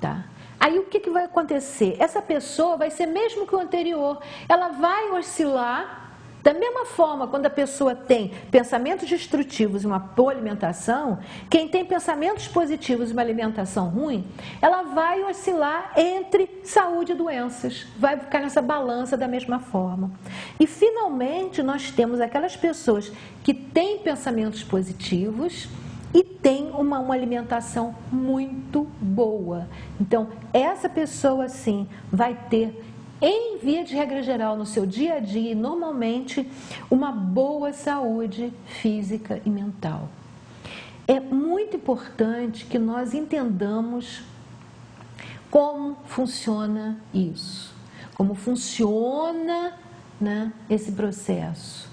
tá? Aí o que vai acontecer? Essa pessoa vai ser mesmo que o anterior, ela vai oscilar. Da mesma forma, quando a pessoa tem pensamentos destrutivos e uma boa alimentação, quem tem pensamentos positivos e uma alimentação ruim, ela vai oscilar entre saúde e doenças, vai ficar nessa balança da mesma forma. E finalmente nós temos aquelas pessoas que têm pensamentos positivos e tem uma alimentação muito boa. Então, essa pessoa, sim, vai ter, em via de regra geral, no seu dia a dia, normalmente, uma boa saúde física e mental. É muito importante que nós entendamos como funciona isso, como funciona, né, esse processo,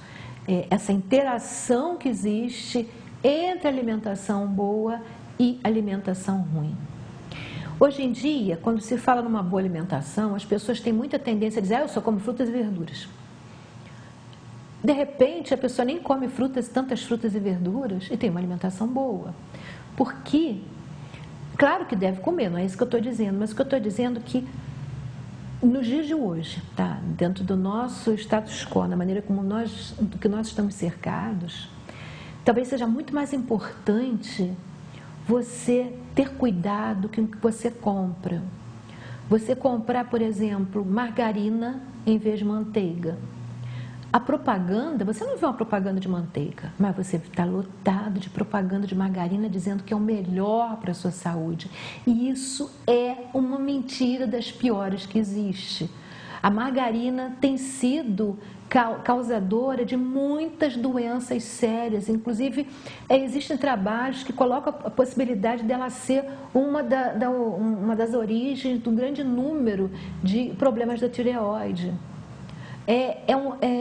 essa interação que existe entre alimentação boa e alimentação ruim. Hoje em dia, quando se fala numa boa alimentação, as pessoas têm muita tendência a dizer: eu só como frutas e verduras. De repente, a pessoa nem come tantas frutas e verduras e tem uma alimentação boa. Porque, claro que deve comer, não é isso que eu estou dizendo, mas o que eu estou dizendo é que nos dias de hoje, tá, dentro do nosso status quo, na maneira como nós estamos cercados, talvez seja muito mais importante você ter cuidado com o que você compra. Você comprar, por exemplo, margarina em vez de manteiga. A propaganda, você não vê uma propaganda de manteiga, mas você está lotado de propaganda de margarina dizendo que é o melhor para a sua saúde. E isso é uma mentira das piores que existe. A margarina tem sido causadora de muitas doenças sérias, inclusive existem trabalhos que colocam a possibilidade dela ser uma das origens do grande número de problemas da tireoide.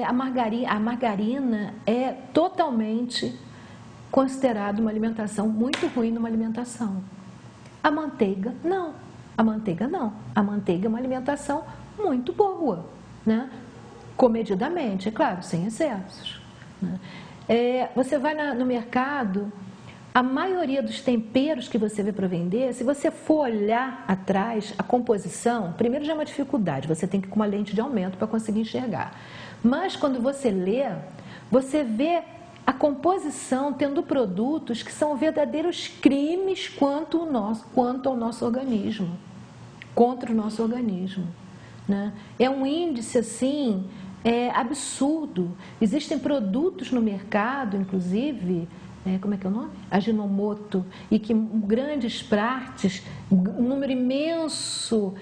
A margarina é totalmente considerada uma alimentação muito ruim numa alimentação. A manteiga não. A manteiga é uma alimentação muito boa, né? Comedidamente, é claro, sem excessos. Né? Você vai no mercado, a maioria dos temperos que você vê para vender, se você for olhar atrás, a composição, primeiro já é uma dificuldade, você tem que ir com uma lente de aumento para conseguir enxergar. Mas quando você lê, você vê a composição tendo produtos que são verdadeiros crimes quanto ao nosso organismo, contra o nosso organismo. Né? É um índice assim absurdo. Existem produtos no mercado, inclusive, como é que é o nome? Ajinomoto, e que grandes partes, um número imenso,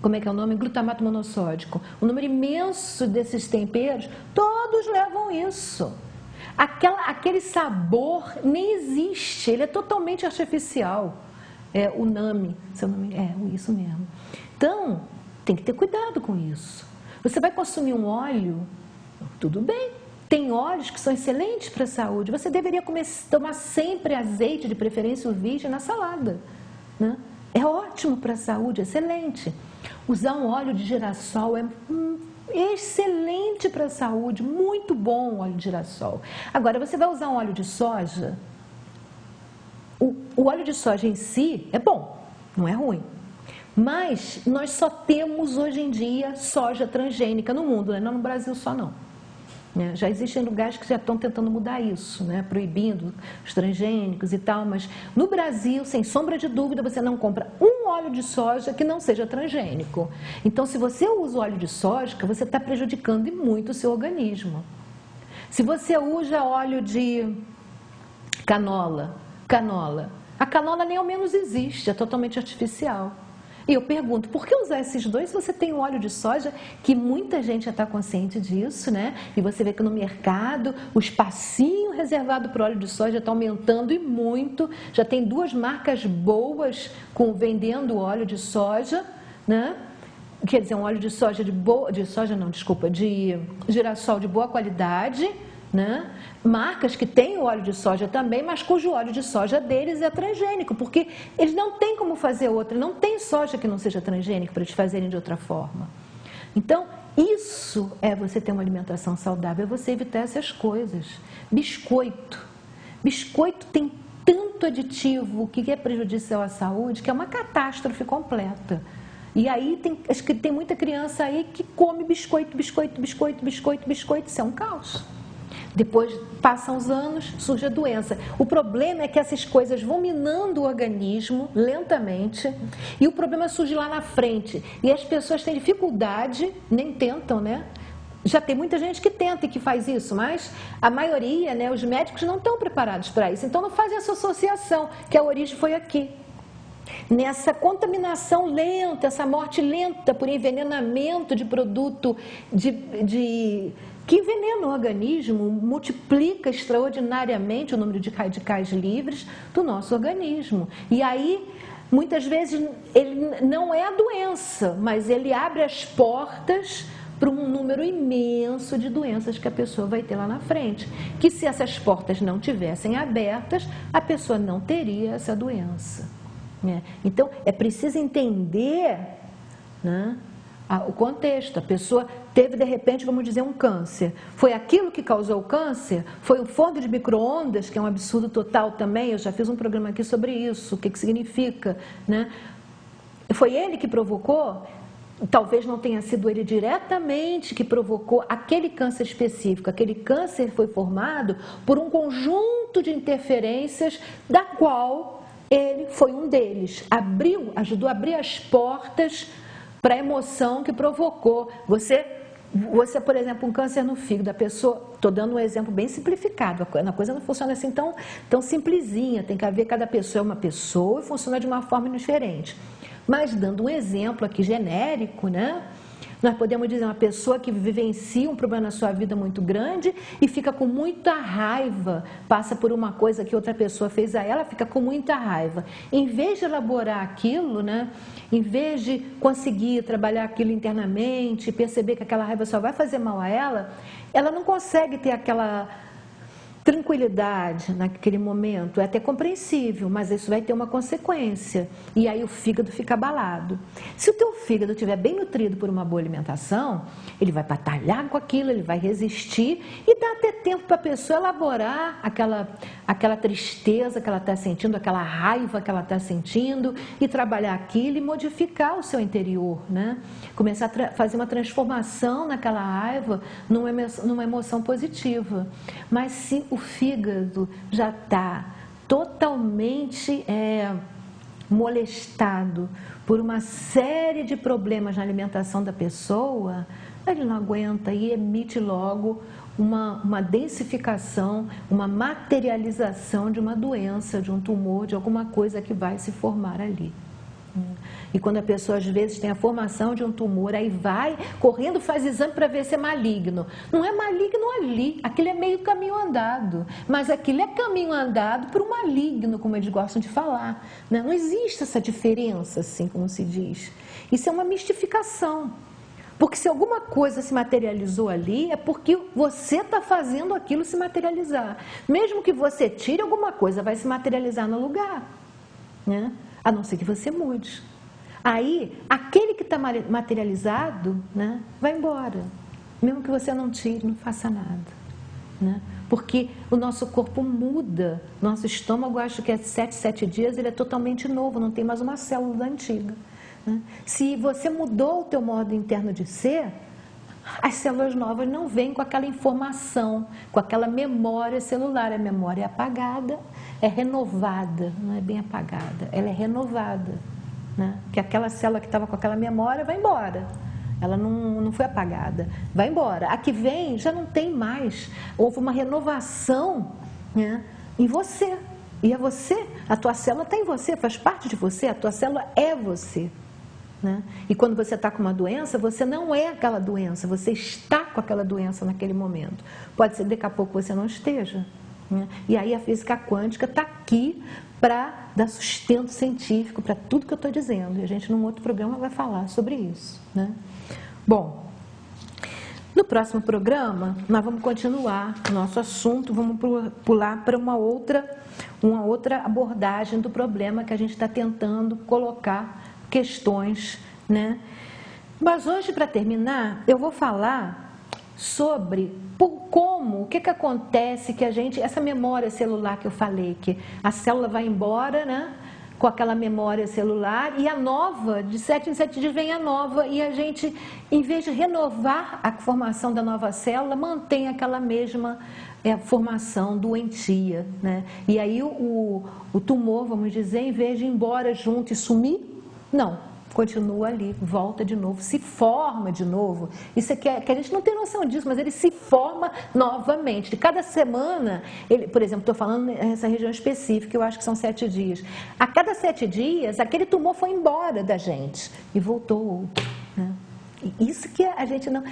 como é que é o nome? Glutamato monossódico. Um número imenso desses temperos, todos levam isso. Aquele sabor nem existe, ele é totalmente artificial. O name, seu nome, isso mesmo. Então, tem que ter cuidado com isso. Você vai consumir um óleo, tudo bem, tem óleos que são excelentes para a saúde. Você deveria tomar sempre azeite, de preferência o virgem, na salada. Né? É ótimo para a saúde, excelente. Usar um óleo de girassol é excelente para a saúde, muito bom o óleo de girassol. Agora, você vai usar um óleo de soja, o óleo de soja em si é bom, não é ruim. Mas nós só temos hoje em dia soja transgênica no mundo, né? Não no Brasil só não. né? Já existem lugares que já estão tentando mudar isso, né? Proibindo os transgênicos e tal, mas no Brasil, sem sombra de dúvida, você não compra um óleo de soja que não seja transgênico. Então, se você usa óleo de soja, você está prejudicando muito o seu organismo. Se você usa óleo de canola, a canola nem ao menos existe, é totalmente artificial. E eu pergunto, por que usar esses dois se você tem o óleo de soja, que muita gente já está consciente disso, né? E você vê que no mercado o espacinho reservado para o óleo de soja está aumentando e muito. Já tem 2 marcas boas vendendo óleo de soja, né? Quer dizer, um óleo de soja de girassol de boa qualidade, né? Marcas que têm o óleo de soja também, mas cujo óleo de soja deles é transgênico, porque eles não têm como fazer outra, não tem soja que não seja transgênico para eles fazerem de outra forma. Então, isso é você ter uma alimentação saudável, é você evitar essas coisas. Biscoito tem tanto aditivo que é prejudicial à saúde, que é uma catástrofe completa. E aí, acho que tem muita criança aí que come biscoito, isso é um caos. Depois, passam os anos, surge a doença. O problema é que essas coisas vão minando o organismo lentamente e o problema surge lá na frente. E as pessoas têm dificuldade, nem tentam, né? Já tem muita gente que tenta e que faz isso, mas a maioria, né, os médicos não estão preparados para isso. Então, não fazem essa associação, que a origem foi aqui. Nessa contaminação lenta, essa morte lenta por envenenamento de produto que envenena o organismo, multiplica extraordinariamente o número de radicais livres do nosso organismo. E aí, muitas vezes, ele não é a doença, mas ele abre as portas para um número imenso de doenças que a pessoa vai ter lá na frente. Que se essas portas não tivessem abertas, a pessoa não teria essa doença, né? Então, é preciso entender, né, o contexto. A pessoa teve, de repente, vamos dizer, um câncer. Foi aquilo que causou o câncer? Foi o forno de micro-ondas, que é um absurdo total também. Eu já fiz um programa aqui sobre isso, o que significa, né? Foi ele que provocou? Talvez não tenha sido ele diretamente que provocou aquele câncer específico. Aquele câncer foi formado por um conjunto de interferências, da qual ele foi um deles. Ajudou a abrir as portas para a emoção que provocou. Você, por exemplo, um câncer no fígado, a pessoa, estou dando um exemplo bem simplificado, a coisa não funciona assim tão simplesinha, tem que haver, cada pessoa é uma pessoa e funciona de uma forma diferente. Mas dando um exemplo aqui genérico, né? Nós podemos dizer uma pessoa que vivencia um problema na sua vida muito grande e fica com muita raiva, passa por uma coisa que outra pessoa fez a ela, fica com muita raiva. Em vez de elaborar aquilo, né? Em vez de conseguir trabalhar aquilo internamente, perceber que aquela raiva só vai fazer mal a ela não consegue ter aquela tranquilidade naquele momento. É até compreensível, mas isso vai ter uma consequência. E aí o fígado fica abalado. Se o teu fígado estiver bem nutrido por uma boa alimentação, ele vai batalhar com aquilo, ele vai resistir e dá até tempo para a pessoa elaborar aquela tristeza que ela está sentindo, aquela raiva que ela está sentindo e trabalhar aquilo e modificar o seu interior, né? Começar a fazer uma transformação naquela raiva numa emoção positiva. Mas se o fígado já está totalmente molestado por uma série de problemas na alimentação da pessoa, ele não aguenta e emite logo uma densificação, uma materialização de uma doença, de um tumor, de alguma coisa que vai se formar ali. E quando a pessoa às vezes tem a formação de um tumor, aí vai correndo, faz exame para ver se é maligno. Não é maligno ali, aquilo é meio caminho andado, mas aquilo é caminho andado para o maligno, como eles gostam de falar, né? Não existe essa diferença, assim como se diz. Isso é uma mistificação. Porque se alguma coisa se materializou ali, é porque você está fazendo aquilo se materializar. Mesmo que você tire alguma coisa, vai se materializar no lugar, né? A não ser que você mude. Aí, aquele que está materializado, né, vai embora. Mesmo que você não tire, não faça nada, né? Porque o nosso corpo muda. Nosso estômago, acho que é 7 dias, ele é totalmente novo, não tem mais uma célula antiga, né? Se você mudou o teu modo interno de ser, as células novas não vêm com aquela informação, com aquela memória celular. A memória é apagada, é renovada, não é bem apagada, ela é renovada, né? Porque aquela célula que estava com aquela memória vai embora, ela não foi apagada, vai embora. A que vem já não tem mais, houve uma renovação, né, em você. E é você, a tua célula está em você, faz parte de você, a tua célula é você. Né? E quando você está com uma doença, você não é aquela doença, você está com aquela doença naquele momento. Pode ser daqui a pouco você não esteja. Né? E aí a física quântica está aqui para dar sustento científico para tudo que eu estou dizendo. E a gente, num outro programa, vai falar sobre isso. Né? Bom, no próximo programa, nós vamos continuar o nosso assunto, vamos pular para uma outra abordagem do problema que a gente está tentando colocar questões, né? Mas hoje, para terminar, eu vou falar sobre o que acontece que a gente, essa memória celular que eu falei, que a célula vai embora, né, com aquela memória celular, e a nova, de 7 em 7 dias vem a nova, e a gente, em vez de renovar a formação da nova célula, mantém aquela mesma formação doentia, né? E aí o tumor, vamos dizer, em vez de ir embora junto e sumir, não, continua ali, volta de novo, se forma de novo. Isso é que a gente não tem noção disso, mas ele se forma novamente. De cada semana, por exemplo, estou falando nessa região específica, eu acho que são 7 dias. A cada 7 dias, aquele tumor foi embora da gente e voltou outro. Né? E isso que a gente não...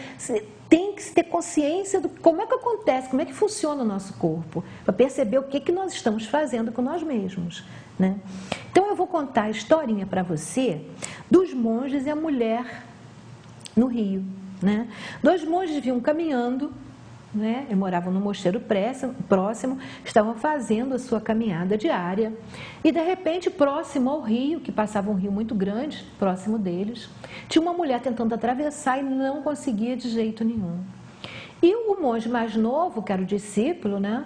Tem que ter consciência do como é que acontece, como é que funciona o nosso corpo, para perceber o que nós estamos fazendo com nós mesmos. Né? Então eu vou contar a historinha para você dos monges e a mulher no Rio. Né? 2 monges vinham caminhando, né? E moravam no mosteiro próximo, estavam fazendo a sua caminhada diária e de repente próximo ao rio, que passava um rio muito grande, próximo deles, tinha uma mulher tentando atravessar e não conseguia de jeito nenhum. E o monge mais novo, que era o discípulo, né?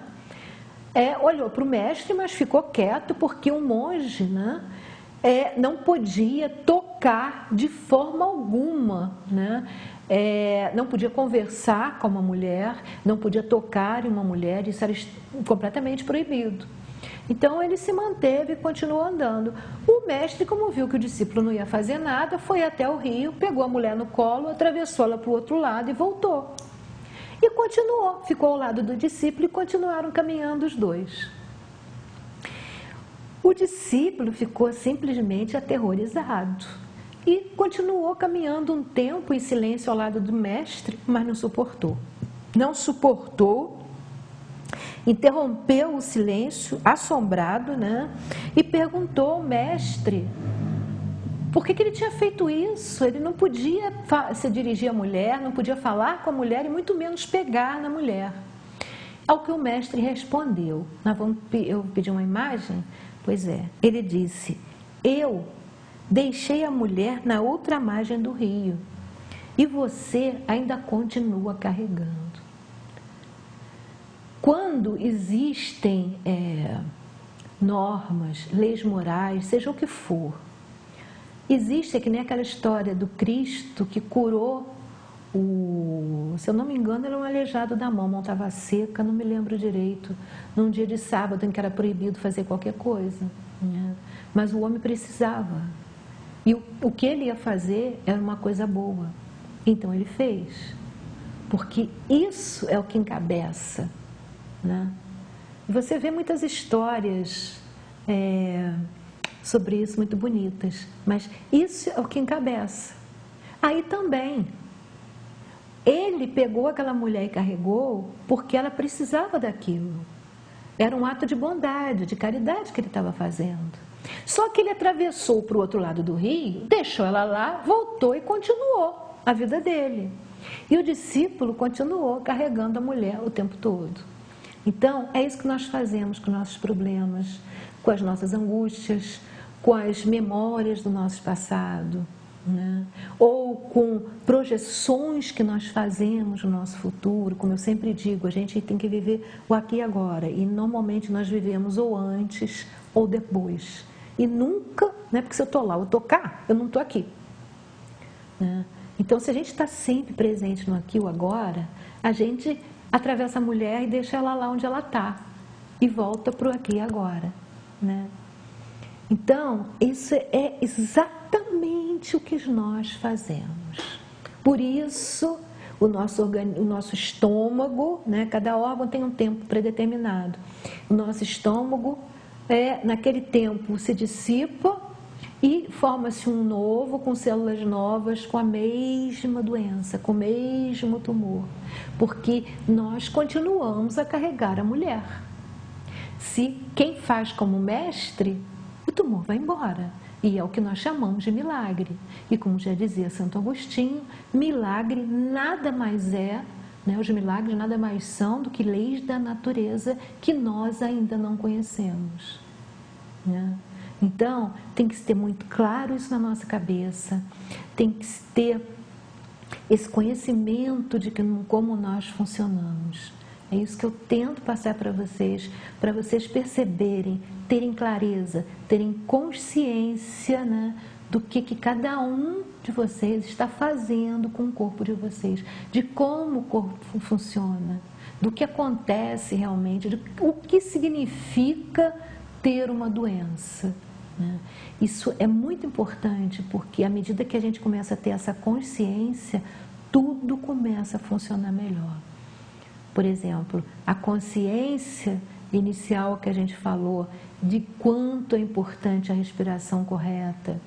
Olhou para o mestre, mas ficou quieto, porque o monge, né, não podia tocar de forma alguma, né? Não podia conversar com uma mulher, não podia tocar em uma mulher, isso era completamente proibido. Então ele se manteve e continuou andando. O mestre, como viu que o discípulo não ia fazer nada, foi até o rio, pegou a mulher no colo, atravessou ela para o outro lado e voltou. E continuou, ficou ao lado do discípulo e continuaram caminhando os dois. O discípulo ficou simplesmente aterrorizado e continuou caminhando um tempo em silêncio ao lado do mestre, mas não suportou. Não suportou, interrompeu o silêncio, assombrado, né? E perguntou ao mestre por que ele tinha feito isso. Ele não podia se dirigir à mulher, não podia falar com a mulher e muito menos pegar na mulher. Ao que o mestre respondeu. Eu pedi uma imagem? Pois é, ele disse: eu deixei a mulher na outra margem do rio e você ainda continua carregando. Quando existem normas, leis morais, seja o que for, existe, que nem aquela história do Cristo que curou se eu não me engano, era um aleijado da mão estava seca, não me lembro direito, num dia de sábado em que era proibido fazer qualquer coisa, né? Mas o homem precisava, e o que ele ia fazer era uma coisa boa, então ele fez, porque isso é o que encabeça, né? E você vê muitas histórias sobre isso, muito bonitas, mas isso é o que encabeça. Aí também, ele pegou aquela mulher e carregou porque ela precisava daquilo. Era um ato de bondade, de caridade que ele estava fazendo. Só que ele atravessou para o outro lado do rio, deixou ela lá, voltou e continuou a vida dele. E o discípulo continuou carregando a mulher o tempo todo. Então, é isso que nós fazemos com nossos problemas, com as nossas angústias, com as memórias do nosso passado, né? Ou com projeções que nós fazemos no nosso futuro. Como eu sempre digo, a gente tem que viver o aqui e agora, e normalmente nós vivemos ou antes ou depois, e nunca, não é porque se eu estou lá, eu estou cá, eu não estou aqui, né? Então, se a gente está sempre presente no aqui e o agora, a gente atravessa a mulher e deixa ela lá onde ela está e volta para o aqui e agora, né? Então, isso é exatamente o que nós fazemos. Por isso, o nosso estômago, né, cada órgão tem um tempo predeterminado. O nosso estômago, naquele tempo, se dissipa e forma-se um novo, com células novas, com a mesma doença, com o mesmo tumor. Porque nós continuamos a carregar a mulher. Se quem faz como mestre, o tumor vai embora. E é o que nós chamamos de milagre. E como já dizia Santo Agostinho, milagre nada mais é, né, os milagres nada mais são do que leis da natureza que nós ainda não conhecemos, né? Então, tem que ter muito claro isso na nossa cabeça, tem que ter esse conhecimento de como nós funcionamos. É isso que eu tento passar para vocês perceberem, terem clareza, terem consciência, né, do que cada um de vocês está fazendo com o corpo de vocês, de como o corpo funciona, do que acontece realmente, o que significa ter uma doença, né? Isso é muito importante, porque à medida que a gente começa a ter essa consciência, tudo começa a funcionar melhor. Por exemplo, a consciência inicial que a gente falou de quanto é importante a respiração correta,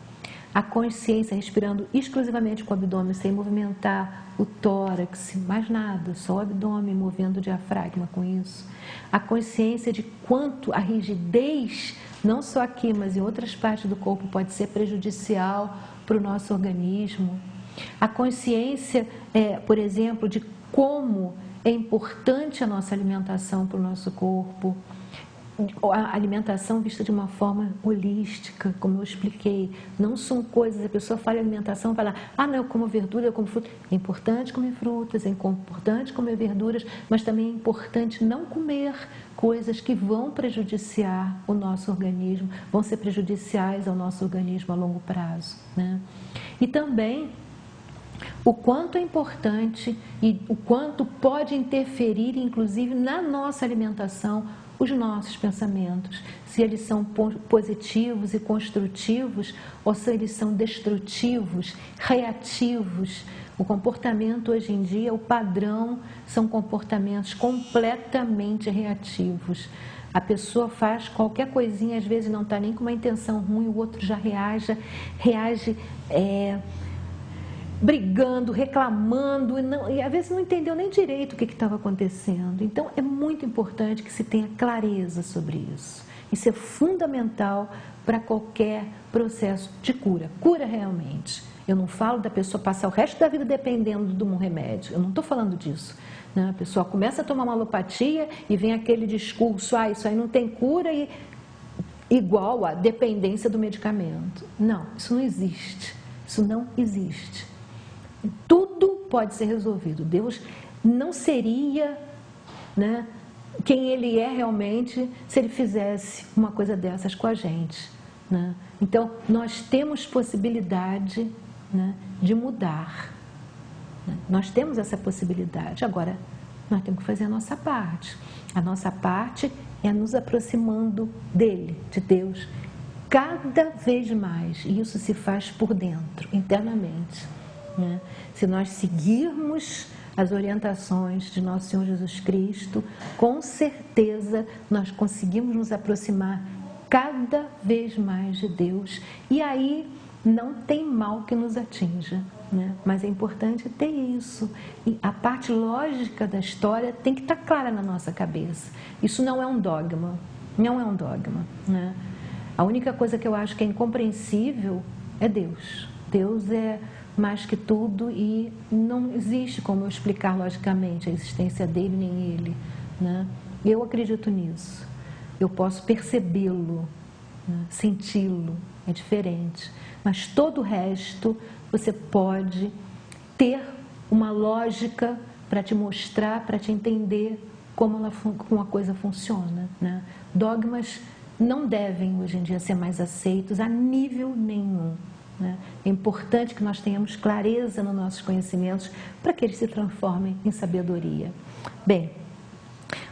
a consciência respirando exclusivamente com o abdômen, sem movimentar o tórax, mais nada, só o abdômen movendo o diafragma com isso. A consciência de quanto a rigidez, não só aqui, mas em outras partes do corpo, pode ser prejudicial para o nosso organismo. A consciência, por exemplo, de como é importante a nossa alimentação para o nosso corpo. A alimentação vista de uma forma holística, como eu expliquei. Não são coisas, a pessoa fala em alimentação, fala, não, eu como verdura, eu como fruta. É importante comer frutas, é importante comer verduras, mas também é importante não comer coisas que vão prejudiciar o nosso organismo, vão ser prejudiciais ao nosso organismo a longo prazo, né? E também o quanto é importante e o quanto pode interferir, inclusive, na nossa alimentação, os nossos pensamentos, se eles são positivos e construtivos ou se eles são destrutivos, reativos. O comportamento hoje em dia, o padrão, são comportamentos completamente reativos. A pessoa faz qualquer coisinha, às vezes não está nem com uma intenção ruim, o outro já reage brigando, reclamando, e às vezes não entendeu nem direito o que estava acontecendo. Então, é muito importante que se tenha clareza sobre isso. Isso é fundamental para qualquer processo de cura. Cura realmente. Eu não falo da pessoa passar o resto da vida dependendo de um remédio. Eu não estou falando disso, né? A pessoa começa a tomar uma alopatia e vem aquele discurso, isso aí não tem cura, e igual a dependência do medicamento. Não, isso não existe. Isso não existe. Tudo pode ser resolvido. Deus não seria, né, quem Ele é realmente se Ele fizesse uma coisa dessas com a gente, né? Então, nós temos possibilidade, né, de mudar, né? Nós temos essa possibilidade. Agora, nós temos que fazer a nossa parte. A nossa parte é nos aproximando dEle, de Deus, cada vez mais. E isso se faz por dentro, internamente, né? Se nós seguirmos as orientações de nosso Senhor Jesus Cristo, com certeza nós conseguimos nos aproximar cada vez mais de Deus. E aí não tem mal que nos atinja, né? Mas é importante ter isso. E a parte lógica da história tem que estar clara na nossa cabeça. Isso não é um dogma, não é um dogma, né? A única coisa que eu acho que é incompreensível é Deus. Deus é mais que tudo e não existe como eu explicar logicamente a existência dele nem ele, né? Eu acredito nisso. Eu posso percebê-lo, né? Senti-lo, é diferente. Mas todo o resto você pode ter uma lógica para te mostrar, para te entender como a coisa funciona, né? Dogmas não devem hoje em dia ser mais aceitos a nível nenhum, né? importante que nós tenhamos clareza nos nossos conhecimentos para que eles se transformem em sabedoria. Bem,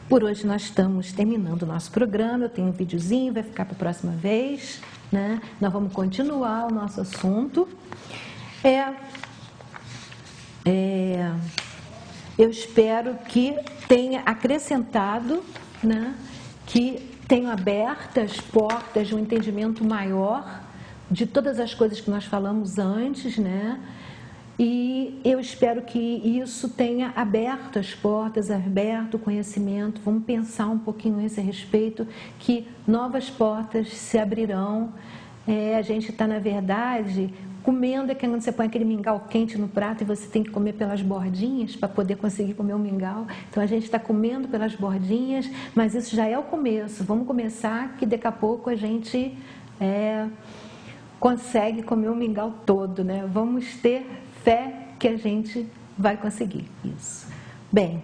por hoje nós estamos terminando o nosso programa. Eu tenho um videozinho, vai ficar para a próxima vez, né? Nós vamos continuar o nosso assunto. Eu espero que tenha acrescentado, né? Que tenha aberto as portas de um entendimento maior de todas as coisas que nós falamos antes, né? E eu espero que isso tenha aberto as portas, aberto o conhecimento. Vamos pensar um pouquinho a esse respeito, que novas portas se abrirão. A gente está, na verdade, comendo, que é quando você põe aquele mingau quente no prato e você tem que comer pelas bordinhas para poder conseguir comer o mingau. Então, a gente está comendo pelas bordinhas, mas isso já é o começo. Vamos começar, que daqui a pouco a gente consegue comer o mingau todo, né? Vamos ter fé que a gente vai conseguir isso. Bem,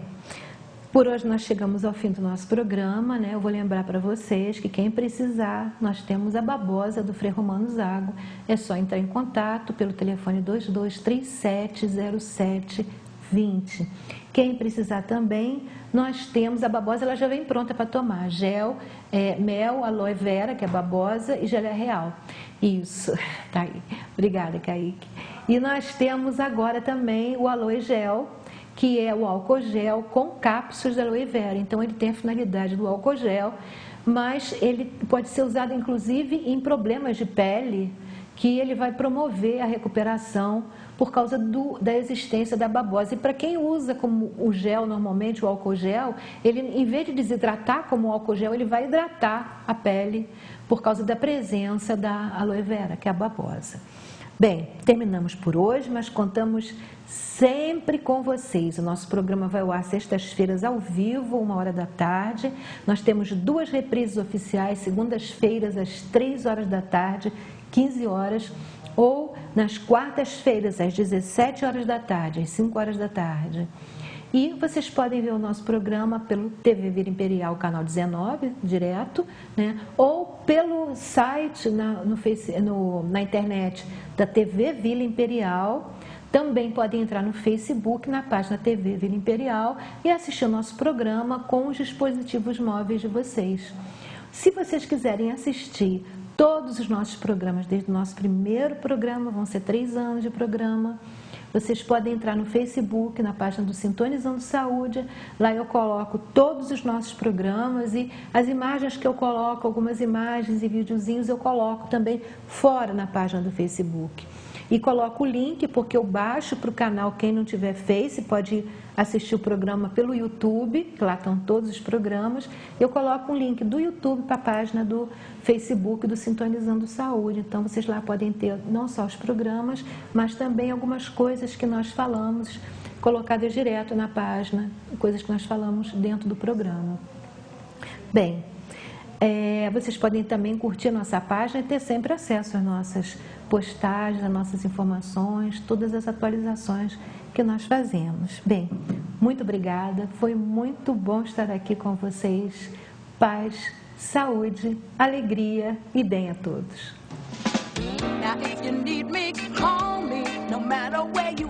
por hoje nós chegamos ao fim do nosso programa, né? Eu vou lembrar para vocês que quem precisar, nós temos a babosa do Frei Romano Zago. É só entrar em contato pelo telefone 22370720. Quem precisar também, nós temos a babosa, ela já vem pronta para tomar. Gel, mel, aloe vera, que é babosa, e geleia real. Isso, tá aí. Obrigada, Kaique. E nós temos agora também o aloe gel, que é o álcool gel com cápsulas de aloe vera. Então, ele tem a finalidade do álcool gel, mas ele pode ser usado, inclusive, em problemas de pele, que ele vai promover a recuperação por causa da existência da babosa. E para quem usa como o gel normalmente, o álcool gel, ele, em vez de desidratar como o álcool gel, ele vai hidratar a pele por causa da presença da aloe vera, que é a babosa. Bem, terminamos por hoje, mas contamos sempre com vocês. O nosso programa vai ao ar sextas-feiras ao vivo, 13h. Nós temos 2 reprises oficiais, segundas-feiras às 15h, 15 horas, ou nas quartas-feiras às 17h, às 5h. E vocês podem ver o nosso programa pelo TV Vila Imperial, canal 19, direto, né? Ou pelo site na internet da TV Vila Imperial. Também podem entrar no Facebook, na página TV Vila Imperial, e assistir o nosso programa com os dispositivos móveis de vocês. Se vocês quiserem assistir todos os nossos programas, desde o nosso primeiro programa, vão ser 3 anos de programa, vocês podem entrar no Facebook, na página do Sintonizando Saúde. Lá eu coloco todos os nossos programas e as imagens que eu coloco, algumas imagens e videozinhos eu coloco também fora na página do Facebook. E coloco o link, porque eu baixo para o canal, quem não tiver Face pode assistir o programa pelo YouTube, que lá estão todos os programas. Eu coloco um link do YouTube para a página do Facebook do Sintonizando Saúde. Então, vocês lá podem ter não só os programas, mas também algumas coisas que nós falamos, colocadas direto na página, coisas que nós falamos dentro do programa. Bem, vocês podem também curtir a nossa página e ter sempre acesso às nossas postagens, às nossas informações, todas as atualizações que nós fazemos. Bem, muito obrigada, foi muito bom estar aqui com vocês. Paz, saúde, alegria e bem a todos. Now if you need me, call me, no matter where you